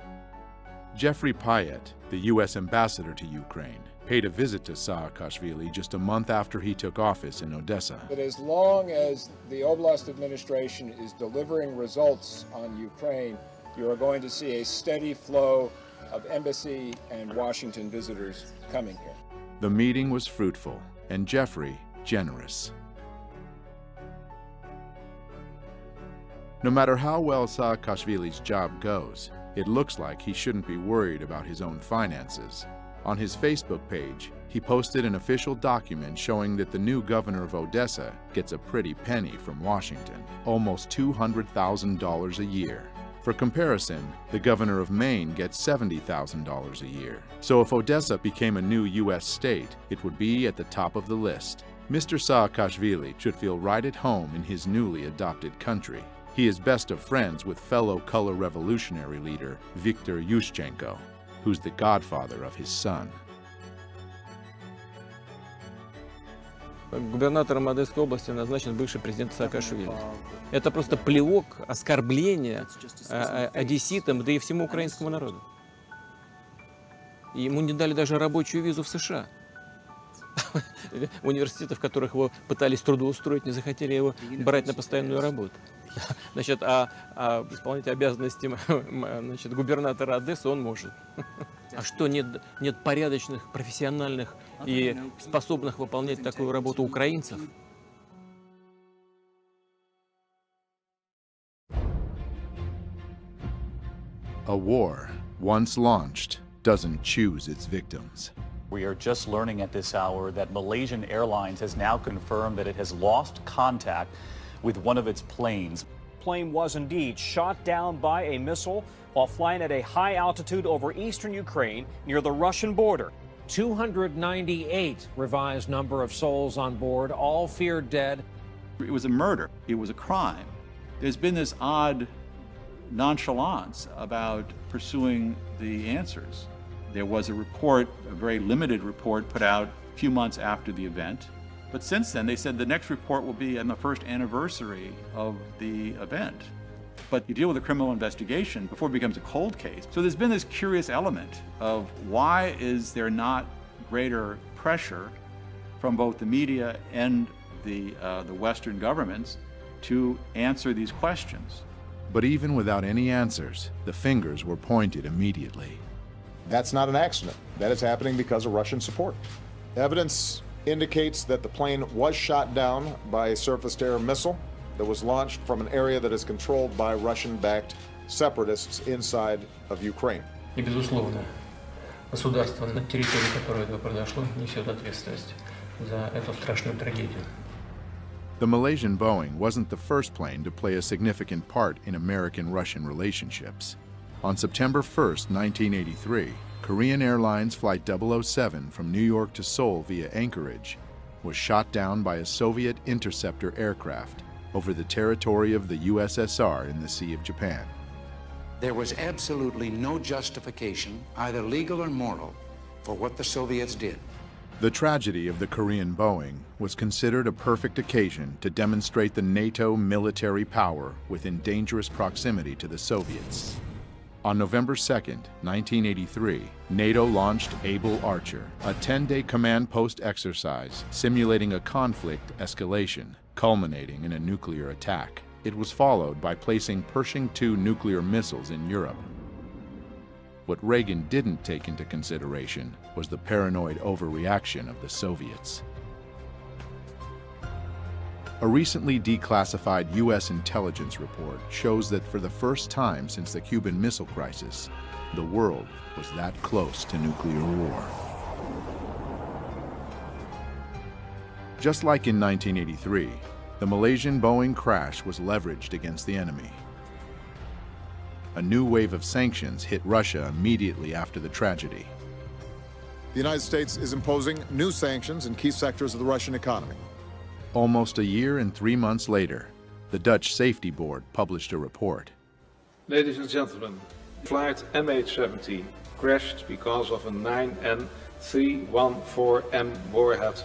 Jeffrey Pyatt, the U.S. ambassador to Ukraine, paid a visit to Saakashvili just a month after he took office in Odessa. That as long as the Oblast administration is delivering results on Ukraine, you are going to see a steady flow of embassy and Washington visitors coming here. The meeting was fruitful, and Jeffrey generous. No matter how well Saakashvili's job goes, it looks like he shouldn't be worried about his own finances. On his Facebook page, he posted an official document showing that the new governor of Odessa gets a pretty penny from Washington, almost $200,000 a year. For comparison, the governor of Maine gets $70,000 a year. So if Odessa became a new U.S. state, it would be at the top of the list. Mr. Saakashvili should feel right at home in his newly adopted country. He is best of friends with fellow color revolutionary leader Viktor Yushchenko, who's the godfather of his son. Губернатором Одесской области назначен бывший президент Саакашвили. Это просто плевок, оскорбление одесситам, да и всему украинскому народу. И ему не дали даже рабочую визу в США. Университеты, в которых его пытались трудоустроить, не захотели его брать на постоянную работу. Значит, исполнять обязанности губернатора Одессы он может. А что, нет порядочных, профессиональных и способных выполнять такую работу украинцев? A war once launched, doesn't choose its victims. We are just learning at this hour that Malaysian Airlines has now confirmed that it has lost contact with one of its planes. The plane was indeed shot down by a missile while flying at a high altitude over eastern Ukraine near the Russian border. 298 revised number of souls on board, all feared dead. It was a murder. It was a crime. There's been this odd nonchalance about pursuing the answers. There was a report, a very limited report, put out a few months after the event. But since then, they said the next report will be on the first anniversary of the event. But you deal with a criminal investigation before it becomes a cold case. So there's been this curious element of why is there not greater pressure from both the media and the Western governments to answer these questions. But even without any answers, the fingers were pointed immediately. That's not an accident. That is happening because of Russian support. Evidence indicates that the plane was shot down by a surface-to-air missile that was launched from an area that is controlled by Russian-backed separatists inside of Ukraine. И, безусловно, государство, на территории которого это произошло, несет ответственность за эту страшную трагедию. The Malaysian Boeing wasn't the first plane to play a significant part in American-Russian relationships. On September 1st, 1983, Korean Airlines Flight 007 from New York to Seoul via Anchorage was shot down by a Soviet interceptor aircraft over the territory of the USSR in the Sea of Japan. There was absolutely no justification, either legal or moral, for what the Soviets did. The tragedy of the Korean Boeing was considered a perfect occasion to demonstrate the NATO military power within dangerous proximity to the Soviets. On November 2nd, 1983, NATO launched Able Archer, a 10-day command post exercise simulating a conflict escalation, culminating in a nuclear attack. It was followed by placing Pershing II nuclear missiles in Europe. What Reagan didn't take into consideration was the paranoid overreaction of the Soviets. A recently declassified U.S. intelligence report shows that for the first time since the Cuban Missile Crisis, the world was that close to nuclear war. Just like in 1983, the Malaysian Boeing crash was leveraged against the enemy. A new wave of sanctions hit Russia immediately after the tragedy. The United States is imposing new sanctions in key sectors of the Russian economy. Almost a year and 3 months later, the Dutch Safety Board published a report. Ladies and gentlemen, flight MH17 crashed because of a 9N314M warhead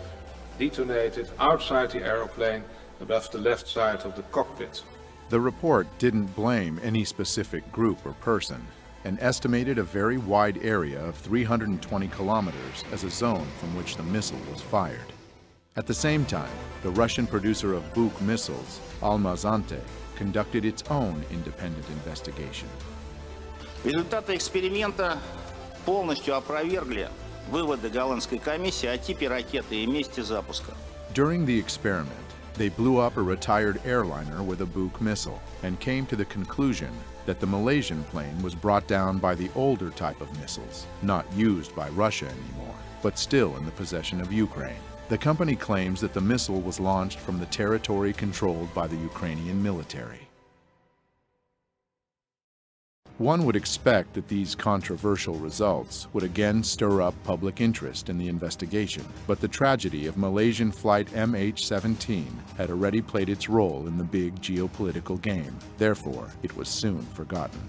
detonated outside the aeroplane above the left side of the cockpit. The report didn't blame any specific group or person and estimated a very wide area of 320 kilometers as a zone from which the missile was fired. At the same time, the Russian producer of Buk missiles, Almaz-Antey, conducted its own independent investigation. Результаты эксперимента полностью опровергли выводы голландской комиссии о типе ракеты и месте запуска. During the experiment, they blew up a retired airliner with a Buk missile and came to the conclusion that the Malaysian plane was brought down by the older type of missiles, not used by Russia anymore, but still in the possession of Ukraine. The company claims that the missile was launched from the territory controlled by the Ukrainian military. One would expect that these controversial results would again stir up public interest in the investigation, but the tragedy of Malaysian flight MH17 had already played its role in the big geopolitical game. Therefore, it was soon forgotten.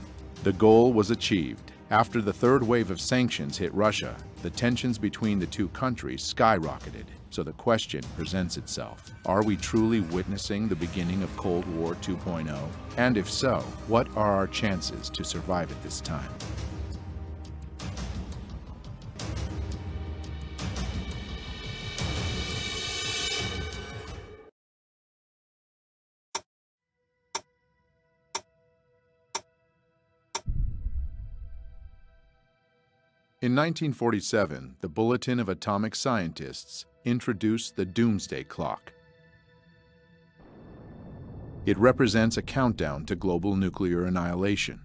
The goal was achieved. After the third wave of sanctions hit Russia, the tensions between the two countries skyrocketed. So the question presents itself, are we truly witnessing the beginning of Cold War 2.0? And if so, what are our chances to survive at this time? In 1947, the Bulletin of Atomic Scientists introduced the Doomsday Clock. It represents a countdown to global nuclear annihilation.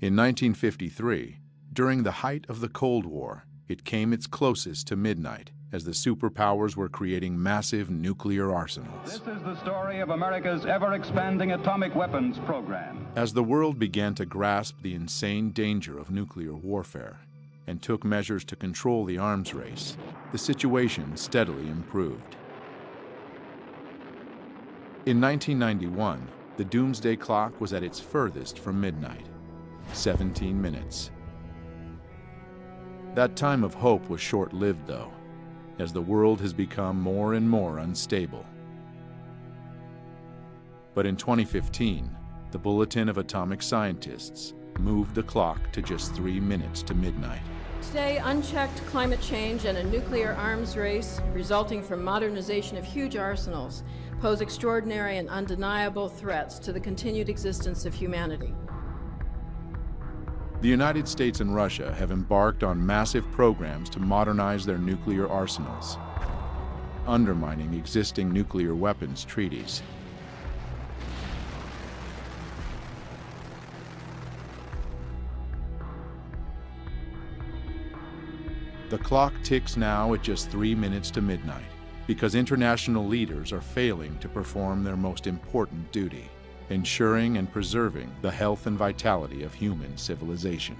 In 1953, during the height of the Cold War, it came its closest to midnight as the superpowers were creating massive nuclear arsenals. This is the story of America's ever-expanding atomic weapons program. As the world began to grasp the insane danger of nuclear warfare and took measures to control the arms race, the situation steadily improved. In 1991, the doomsday clock was at its furthest from midnight, 17 minutes. That time of hope was short-lived, though, as the world has become more and more unstable. But in 2015, the Bulletin of Atomic Scientists moved the clock to just 3 minutes to midnight. Today, unchecked climate change and a nuclear arms race resulting from modernization of huge arsenals pose extraordinary and undeniable threats to the continued existence of humanity. The United States and Russia have embarked on massive programs to modernize their nuclear arsenals, undermining existing nuclear weapons treaties. The clock ticks now at just 3 minutes to midnight because international leaders are failing to perform their most important duty, ensuring and preserving the health and vitality of human civilization.